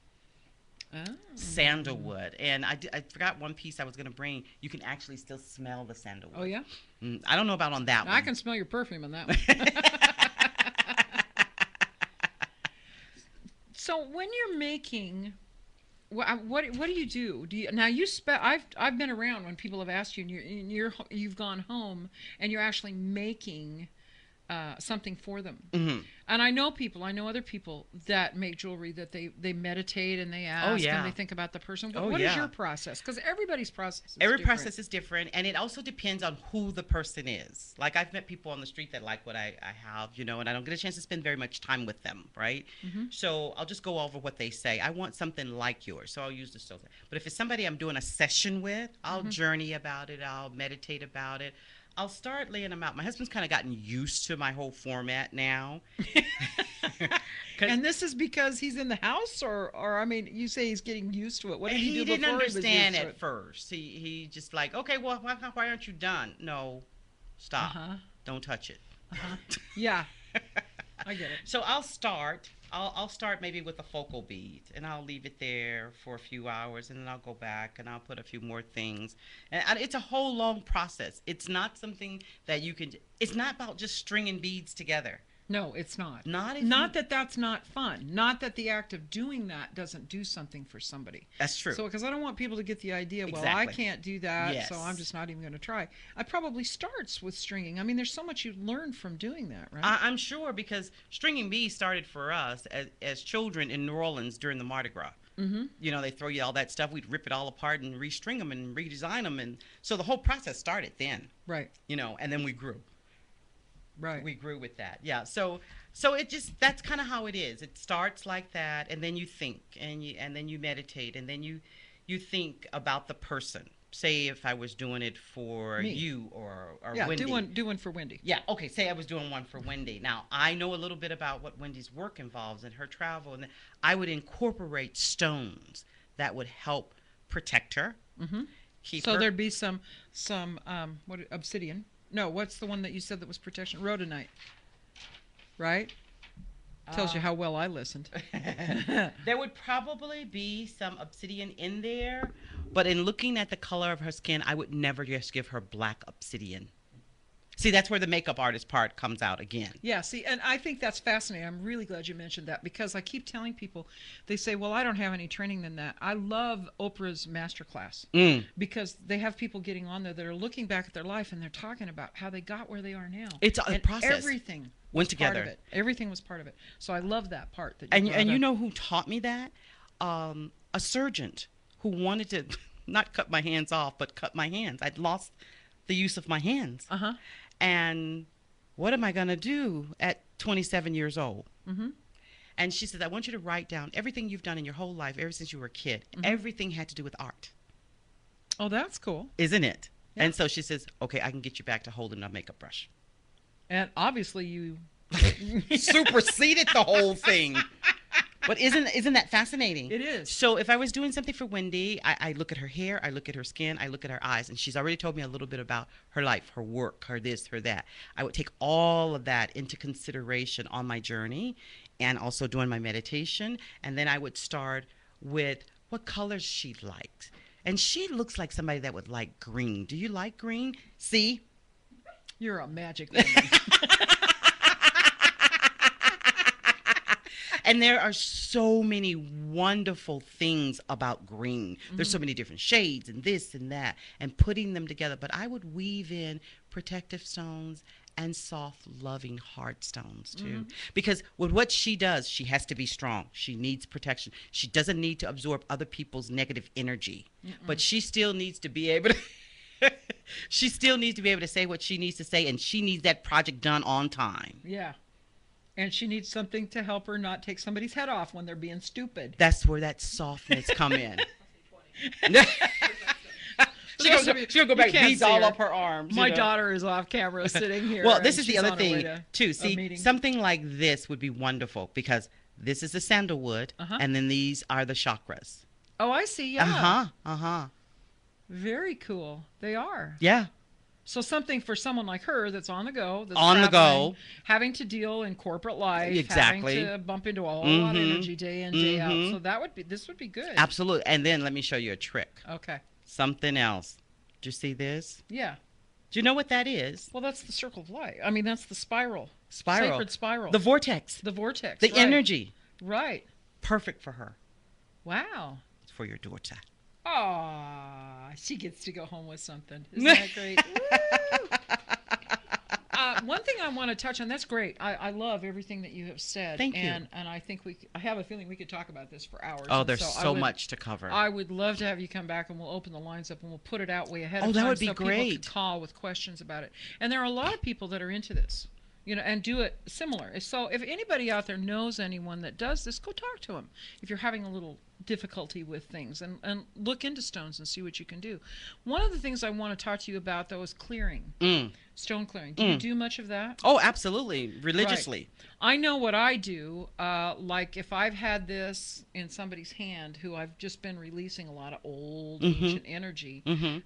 [SPEAKER 3] Oh.
[SPEAKER 4] Sandalwood. And I forgot one piece I was going to bring. You can actually still smell the sandalwood.
[SPEAKER 3] Oh, yeah?
[SPEAKER 4] I don't know about on that one.
[SPEAKER 3] I can smell your perfume on that one. So when you're making, what do you do? I've been around when people have asked you, and you've gone home, and you're actually making something for them.
[SPEAKER 4] Mm-hmm.
[SPEAKER 3] And I know other people that make jewelry that they meditate and they ask and they think about the person. What is your process? Because everybody's process is different.
[SPEAKER 4] Process is different, and it also depends on who the person is. Like, I've met people on the street that like what I have, and I don't get a chance to spend very much time with them, right? Mm-hmm. So I'll just go over what they say. I want something like yours, so I'll use the stone. But if it's somebody I'm doing a session with, I'll journey about it. I'll meditate about it. I'll start laying them out. My husband's kind of gotten used to my whole format now.
[SPEAKER 3] And this is because he's in the house, or I mean, you say he's getting used to it. What did he do
[SPEAKER 4] didn't
[SPEAKER 3] before
[SPEAKER 4] understand
[SPEAKER 3] he was used to
[SPEAKER 4] at first. He just like, okay, well, why aren't you done? No, stop. Don't touch it.
[SPEAKER 3] Yeah, I get it.
[SPEAKER 4] So I'll start maybe with a focal bead, and I'll leave it there for a few hours, and then I'll go back and I'll put a few more things. And it's a whole long process. It's not something that it's not about just stringing beads together.
[SPEAKER 3] No, it's not.
[SPEAKER 4] Not
[SPEAKER 3] that that's not fun. Not that the act of doing that doesn't do something for somebody.
[SPEAKER 4] That's true.
[SPEAKER 3] So, because I don't want people to get the idea, well,
[SPEAKER 4] Exactly.
[SPEAKER 3] I can't do that,
[SPEAKER 4] Yes.
[SPEAKER 3] so I'm just not even going to try. It probably starts with stringing. I mean, there's so much you learn from doing that, right?
[SPEAKER 4] I'm sure, because stringing beads started for us as children in New Orleans during the Mardi Gras. Mm-hmm. They throw you all that stuff. We'd rip it all apart and restring them and redesign them. And so the whole process started then.
[SPEAKER 3] Right.
[SPEAKER 4] And then we grew.
[SPEAKER 3] Right.
[SPEAKER 4] We grew with that. Yeah. So it just, that's kind of how it is. It starts like that, and then you think, and then you meditate, and then you think about the person. Say if I was doing it for
[SPEAKER 3] Me.
[SPEAKER 4] you or
[SPEAKER 3] Yeah,
[SPEAKER 4] Wendy.
[SPEAKER 3] do one for Wendy.
[SPEAKER 4] Yeah, okay, say I was doing one for Wendy. Now, I know a little bit about what Wendy's work involves and her travel, and I would incorporate stones that would help protect her, keep
[SPEAKER 3] So
[SPEAKER 4] her.
[SPEAKER 3] there'd be some obsidian. No, what's the one that you said that was protection? Rhodonite. Right? Tells you how well I listened.
[SPEAKER 4] There would probably be some obsidian in there, but in looking at the color of her skin, I would never just give her black obsidian. See, that's where the makeup artist part comes out again.
[SPEAKER 3] Yeah, see, and I think that's fascinating. I'm really glad you mentioned that, because I keep telling people, they say, well, I don't have any training in that. I love Oprah's masterclass because they have people getting on there that are looking back at their life, and they're talking about how they got where they are now.
[SPEAKER 4] It's a process.
[SPEAKER 3] Everything
[SPEAKER 4] Went
[SPEAKER 3] was part
[SPEAKER 4] together.
[SPEAKER 3] of it. Everything was part of it. So I love that part. That
[SPEAKER 4] And
[SPEAKER 3] brought
[SPEAKER 4] you
[SPEAKER 3] up.
[SPEAKER 4] know who taught me that? A surgeon who wanted to not cut my hands off, but cut my hands. I'd lost the use of my hands.
[SPEAKER 3] Uh-huh.
[SPEAKER 4] And what am I going to do at 27 years old?
[SPEAKER 3] Mm-hmm.
[SPEAKER 4] And she said, I want you to write down everything you've done in your whole life, ever since you were a kid.
[SPEAKER 3] Mm-hmm.
[SPEAKER 4] Everything had to do with art.
[SPEAKER 3] Oh, that's cool.
[SPEAKER 4] Isn't it?
[SPEAKER 3] Yeah.
[SPEAKER 4] And so she says, okay, I can get you back to holding a makeup brush.
[SPEAKER 3] And obviously you
[SPEAKER 4] Superseded the whole thing. But isn't that fascinating?
[SPEAKER 3] It is.
[SPEAKER 4] So if I was doing something for Wendy, I look at her hair, I look at her skin, I look at her eyes, and she's already told me a little bit about her life, her work, her this, her that. I would take all of that into consideration on my journey and also doing my meditation. And then I would start with what colors she liked. And she looks like somebody that would like green. Do you like green? See?
[SPEAKER 3] You're a magic woman.
[SPEAKER 4] And there are so many wonderful things about green. There's so many different shades and this and that, and putting them together. But I would weave in protective stones and soft, loving, hard stones too. Because with what she does, she has to be strong. She needs protection. She doesn't need to absorb other people's negative energy. But she still needs to be able to she still needs to be able to say what she needs to say, and she needs that project done on time.
[SPEAKER 3] Yeah. And she needs something to help her not take somebody's head off when they're being stupid.
[SPEAKER 4] That's where that softness come in. She's gonna go back, beads all up her arms.
[SPEAKER 3] My daughter is off camera sitting here.
[SPEAKER 4] Well, this is the
[SPEAKER 3] she's
[SPEAKER 4] other
[SPEAKER 3] on her way
[SPEAKER 4] thing,
[SPEAKER 3] to
[SPEAKER 4] too.
[SPEAKER 3] a
[SPEAKER 4] See,
[SPEAKER 3] meeting.
[SPEAKER 4] something like this would be wonderful because this is the sandalwood, and then these are the chakras.
[SPEAKER 3] Oh, I see. Yeah.
[SPEAKER 4] Very
[SPEAKER 3] cool. They are.
[SPEAKER 4] Yeah.
[SPEAKER 3] So something for someone like her that's on the go, that's
[SPEAKER 4] on the go,
[SPEAKER 3] having to deal in corporate life,
[SPEAKER 4] exactly,
[SPEAKER 3] having to bump into a whole lot of energy day in, day out. So this would be good.
[SPEAKER 4] Absolutely. And then let me show you a trick.
[SPEAKER 3] Okay.
[SPEAKER 4] Something else. Do you see this?
[SPEAKER 3] Yeah.
[SPEAKER 4] Do you know what that is?
[SPEAKER 3] Well, that's the circle of light. I mean, that's the spiral.
[SPEAKER 4] Spiral.
[SPEAKER 3] Sacred spiral.
[SPEAKER 4] The vortex.
[SPEAKER 3] The vortex.
[SPEAKER 4] The energy.
[SPEAKER 3] Right.
[SPEAKER 4] Perfect for her.
[SPEAKER 3] Wow.
[SPEAKER 4] It's for your daughter.
[SPEAKER 3] Aw, she gets to go home with something. Isn't that great? One thing I want to touch on, that's great. I love everything that you have said.
[SPEAKER 4] Thank you.
[SPEAKER 3] And I think I have a feeling we could talk about this for hours.
[SPEAKER 4] Oh, there's so much to cover.
[SPEAKER 3] I would love to have you come back and we'll open the lines up and we'll put it out way ahead of time.
[SPEAKER 4] Oh, that would be
[SPEAKER 3] so
[SPEAKER 4] great.
[SPEAKER 3] People can call with questions about it. And there are a lot of people that are into this, and do it similar. So if anybody out there knows anyone that does this, go talk to them. If you're having a little difficulty with things, and look into stones and see what you can do. One of the things I want to talk to you about, though, is clearing. Stone clearing. Do you do much of that?
[SPEAKER 4] Oh, absolutely. Religiously.
[SPEAKER 3] Right. I know what I do. Like if I've had this in somebody's hand who I've just been releasing a lot of old ancient energy,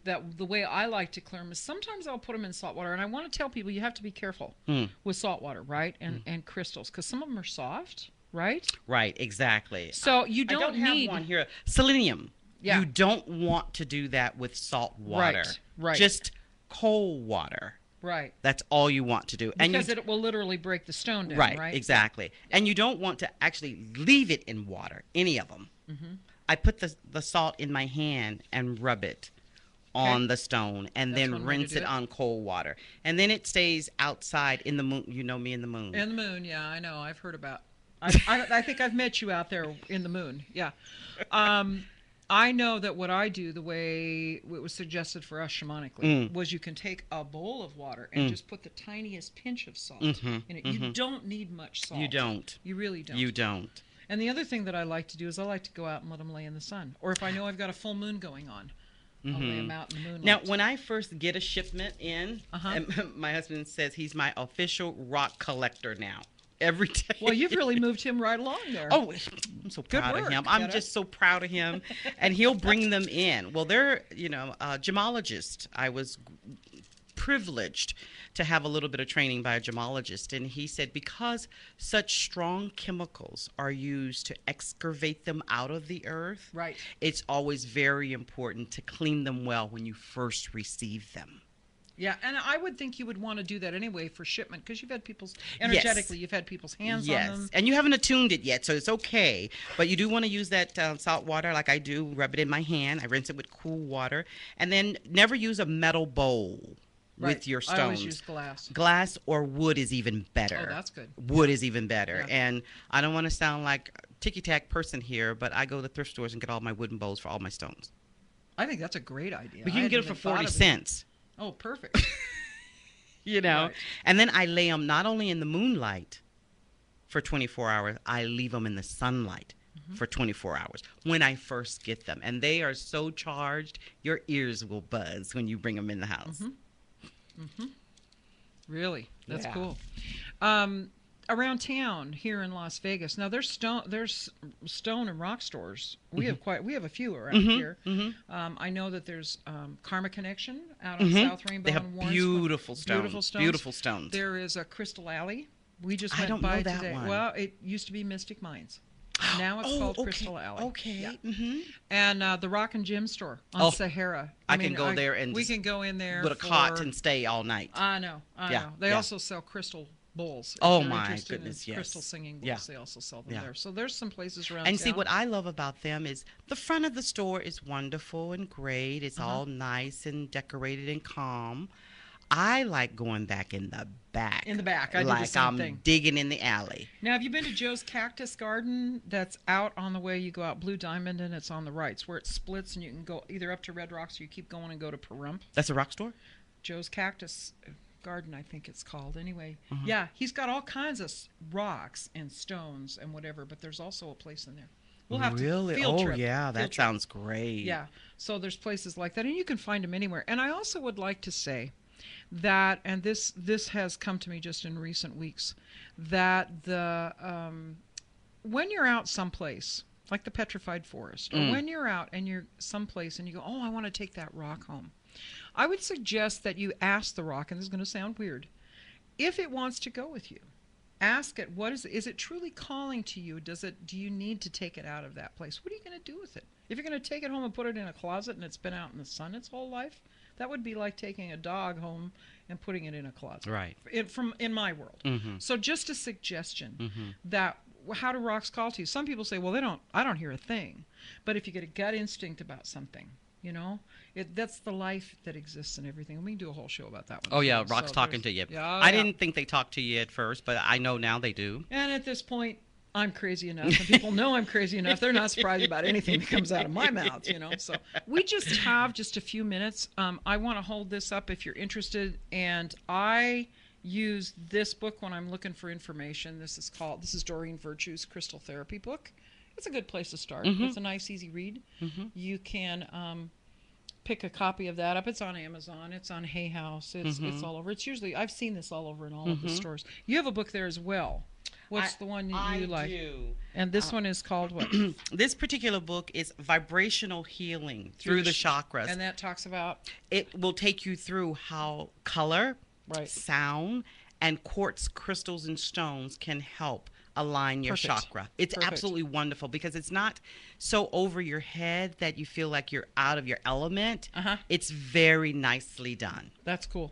[SPEAKER 3] that the way I like to clear them is sometimes I'll put them in salt water. And I want to tell people you have to be careful with salt water, right? And crystals, because some of them are soft, right?
[SPEAKER 4] Right, exactly.
[SPEAKER 3] So you
[SPEAKER 4] I don't
[SPEAKER 3] need
[SPEAKER 4] have one here. Selenium.
[SPEAKER 3] Yeah.
[SPEAKER 4] You don't want to do that with salt water.
[SPEAKER 3] Right.
[SPEAKER 4] Just cold water.
[SPEAKER 3] Right.
[SPEAKER 4] That's all you want to do.
[SPEAKER 3] Because it will literally break the stone down, right?
[SPEAKER 4] Exactly. And you don't want to actually leave it in water, any of them. I put the salt in my hand and rub it on the stone and then rinse it on cold water. And then it stays outside in the moon. You know me in the moon.
[SPEAKER 3] In the moon, yeah, I know. I've heard about. I think I've met you out there in the moon. Yeah. I know that what I do, the way it was suggested for us shamanically, was you can take a bowl of water and just put the tiniest pinch of salt in it. You don't need much salt.
[SPEAKER 4] You don't.
[SPEAKER 3] You really don't.
[SPEAKER 4] You don't.
[SPEAKER 3] And the other thing that I like to do is I like to go out and let them lay in the sun. Or if I know I've got a full moon going on, I'll lay them out in the moonlight.
[SPEAKER 4] Now, when I first get a shipment in, and my husband says he's my official rock collector now. Every day.
[SPEAKER 3] Well, you've really moved him right along there.
[SPEAKER 4] Oh, I'm so proud of him. I'm just so proud of him. And he'll bring them in. Well, they're, gemologist. I was privileged to have a little bit of training by a gemologist. And he said because such strong chemicals are used to excavate them out of the earth,
[SPEAKER 3] right,
[SPEAKER 4] it's always very important to clean them well when you first receive them.
[SPEAKER 3] Yeah, and I would think you would want to do that anyway for shipment because you've had people's, energetically, you've had people's hands on them.
[SPEAKER 4] And you haven't attuned it yet, so it's okay. But you do want to use that salt water like I do, rub it in my hand. I rinse it with cool water. And then never use a metal bowl with your stones.
[SPEAKER 3] I always use glass.
[SPEAKER 4] Glass or wood is even better.
[SPEAKER 3] Oh, that's good.
[SPEAKER 4] Wood is even better.
[SPEAKER 3] Yeah.
[SPEAKER 4] And I don't want to sound like a ticky-tack person here, but I go to thrift stores and get all my wooden bowls for all my stones.
[SPEAKER 3] I think that's a great idea.
[SPEAKER 4] But you can get it for 40 cents.
[SPEAKER 3] Oh, perfect.
[SPEAKER 4] Right. And then I lay them not only in the moonlight for 24 hours, I leave them in the sunlight for 24 hours when I first get them. And they are so charged, your ears will buzz when you bring them in the house.
[SPEAKER 3] Really? That's cool. Around town here in Las Vegas, now there's stone and rock stores. We have a few around here. I know that there's Karma Connection out on South Rainbow.
[SPEAKER 4] They have
[SPEAKER 3] and
[SPEAKER 4] beautiful stones.
[SPEAKER 3] Beautiful stones. There is a Crystal Alley. We just went by today.
[SPEAKER 4] One.
[SPEAKER 3] Well, it used to be Mystic Minds. Now it's called Crystal Alley.
[SPEAKER 4] Okay.
[SPEAKER 3] Yeah. And the Rock and Gem store on Sahara.
[SPEAKER 4] I can go there and
[SPEAKER 3] we can go in there
[SPEAKER 4] with a cot and stay all night.
[SPEAKER 3] I know. They also sell crystal bowls.
[SPEAKER 4] Oh my goodness, yes.
[SPEAKER 3] Crystal singing bowls. They also sell them there. So there's some places around
[SPEAKER 4] and
[SPEAKER 3] town.
[SPEAKER 4] see, what I love about them is the front of the store is wonderful and great. It's all nice and decorated and calm. I like going back in the back.
[SPEAKER 3] In the back. I do the same thing.
[SPEAKER 4] Digging in the alley.
[SPEAKER 3] Now, have you been to Joe's Cactus Garden? That's out on the way. You go out Blue Diamond, and it's on the right. It's where it splits, and you can go either up to Red Rocks or you keep going and go to Pahrump.
[SPEAKER 4] That's a rock store?
[SPEAKER 3] Joe's Cactus Garden, I think it's called. Anyway, yeah, he's got all kinds of rocks and stones and whatever, but there's also a place in there. We'll have
[SPEAKER 4] Really?
[SPEAKER 3] to field
[SPEAKER 4] Oh,
[SPEAKER 3] trip.
[SPEAKER 4] yeah,
[SPEAKER 3] Field
[SPEAKER 4] that
[SPEAKER 3] trip.
[SPEAKER 4] sounds great.
[SPEAKER 3] Yeah. So there's places like that, and you can find them anywhere. And I also would like to say that, and this has come to me just in recent weeks, that the when you're out someplace like the petrified forest, or when you're out and you're someplace and you go, oh, I want to take that rock home, I would suggest that you ask the rock, and this is going to sound weird, if it wants to go with you. Ask it, what is it truly calling to you? Do you need to take it out of that place? What are you going to do with it? If you're going to take it home and put it in a closet and it's been out in the sun its whole life, that would be like taking a dog home and putting it in a closet.
[SPEAKER 4] Right.
[SPEAKER 3] In my world.
[SPEAKER 4] Mm-hmm.
[SPEAKER 3] So just a suggestion that how do rocks call to you? Some people say, well, I don't hear a thing. But if you get a gut instinct about something, that's the life that exists in everything. And we can do a whole show about that one.
[SPEAKER 4] Oh, yeah, rocks talking to you.
[SPEAKER 3] Yeah,
[SPEAKER 4] I didn't think they talked to you at first, but I know now they do.
[SPEAKER 3] And at this point, I'm crazy enough, and people know I'm crazy enough. They're not surprised about anything that comes out of my mouth, So we just have just a few minutes. I want to hold this up if you're interested, and I use this book when I'm looking for information. This is Doreen Virtue's Crystal Therapy book. It's a good place to start. It's a nice, easy read. You can pick a copy of that up. It's on Amazon. It's on Hay House. It's all over. I've seen this all over in all of the stores. You have a book there as well. What's the one that you like? I do. And this one is called what?
[SPEAKER 4] This particular book is Vibrational Healing Through the Chakras.
[SPEAKER 3] And that talks about?
[SPEAKER 4] It will take you through how color, sound, and quartz crystals and stones can help align your chakra. It's absolutely wonderful because it's not so over your head that you feel like you're out of your element. It's very nicely done.
[SPEAKER 3] That's cool.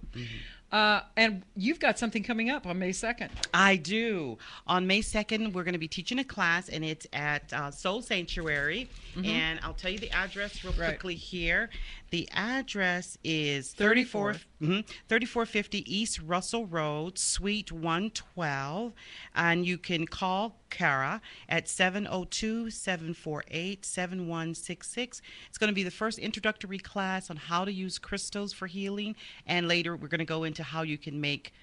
[SPEAKER 3] And you've got something coming up on May 2nd.
[SPEAKER 4] I do. On May 2nd, we're going to be teaching a class, and it's at Soul Sanctuary. And I'll tell you the address real quickly here. The address is 3450 East Russell Road, Suite 112. And you can call Kara at 702-748-7166. It's going to be the first introductory class on how to use crystals for healing. And later, we're going to go into how you can make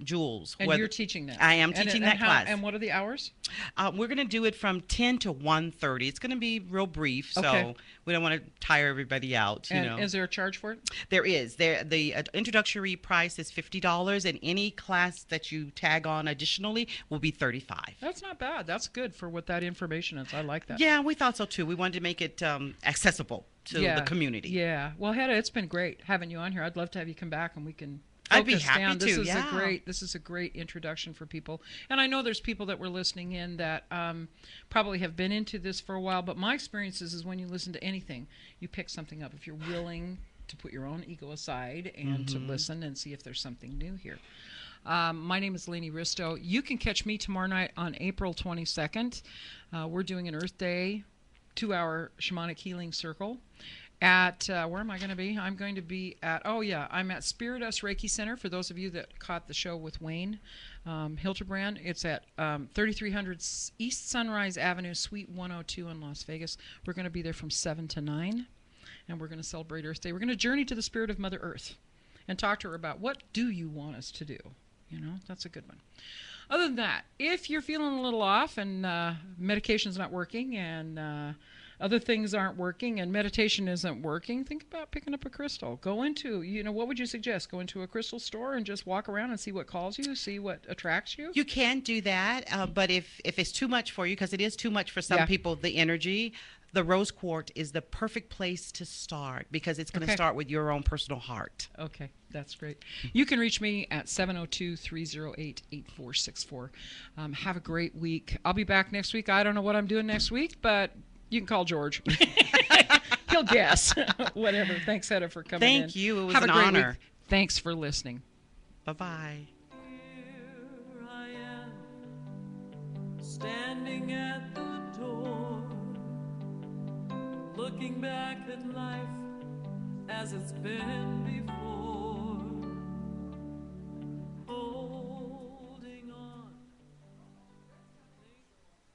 [SPEAKER 4] jewels.
[SPEAKER 3] And you're teaching that?
[SPEAKER 4] I am teaching that class.
[SPEAKER 3] And what are the hours?
[SPEAKER 4] We're going to do it from 10 to 1:30. It's going to be real brief, so we don't want to tire everybody out.
[SPEAKER 3] And is there a charge for it?
[SPEAKER 4] There is. The introductory price is $50, and any class that you tag on additionally will be $35.
[SPEAKER 3] That's not bad. That's good for what that information is. I like that.
[SPEAKER 4] Yeah, we thought so too. We wanted to make it accessible to the community.
[SPEAKER 3] Yeah. Well, Hedda, it's been great having you on here. I'd love to have you come back and we can
[SPEAKER 4] I'd be happy to.
[SPEAKER 3] This is a great introduction for people. And I know there's people that were listening in that probably have been into this for a while, but my experience is when you listen to anything, you pick something up. If you're willing to put your own ego aside and to listen and see if there's something new here. My name is Lainey Risto. You can catch me tomorrow night on April 22nd. We're doing an Earth Day 2-hour shamanic healing circle. At, where am I going to be? I'm going to be at, I'm at Spirit Us Reiki Center. For those of you that caught the show with Wayne Hilterbrand, it's at 3300 East Sunrise Avenue, Suite 102 in Las Vegas. We're going to be there from 7 to 9, and we're going to celebrate Earth Day. We're going to journey to the spirit of Mother Earth and talk to her about what do you want us to do. That's a good one. Other than that, if you're feeling a little off and medication's not working and other things aren't working and meditation isn't working, think about picking up a crystal. Go into, what would you suggest? Go into a crystal store and just walk around and see what calls you, see what attracts you?
[SPEAKER 4] You can do that, but if it's too much for you, because it is too much for some people, the energy, the rose quartz is the perfect place to start because it's going to start with your own personal heart.
[SPEAKER 3] Okay, that's great. You can reach me at 702-308-8464. Have a great week. I'll be back next week. I don't know what I'm doing next week, but you can call George. He'll guess. Whatever. Thanks, Hedda, for coming in.
[SPEAKER 4] Thank you. It was
[SPEAKER 3] an
[SPEAKER 4] honor.
[SPEAKER 3] Week. Thanks for listening.
[SPEAKER 4] Bye-bye.
[SPEAKER 2] Here I am, standing at the door, looking back at life as it's been before.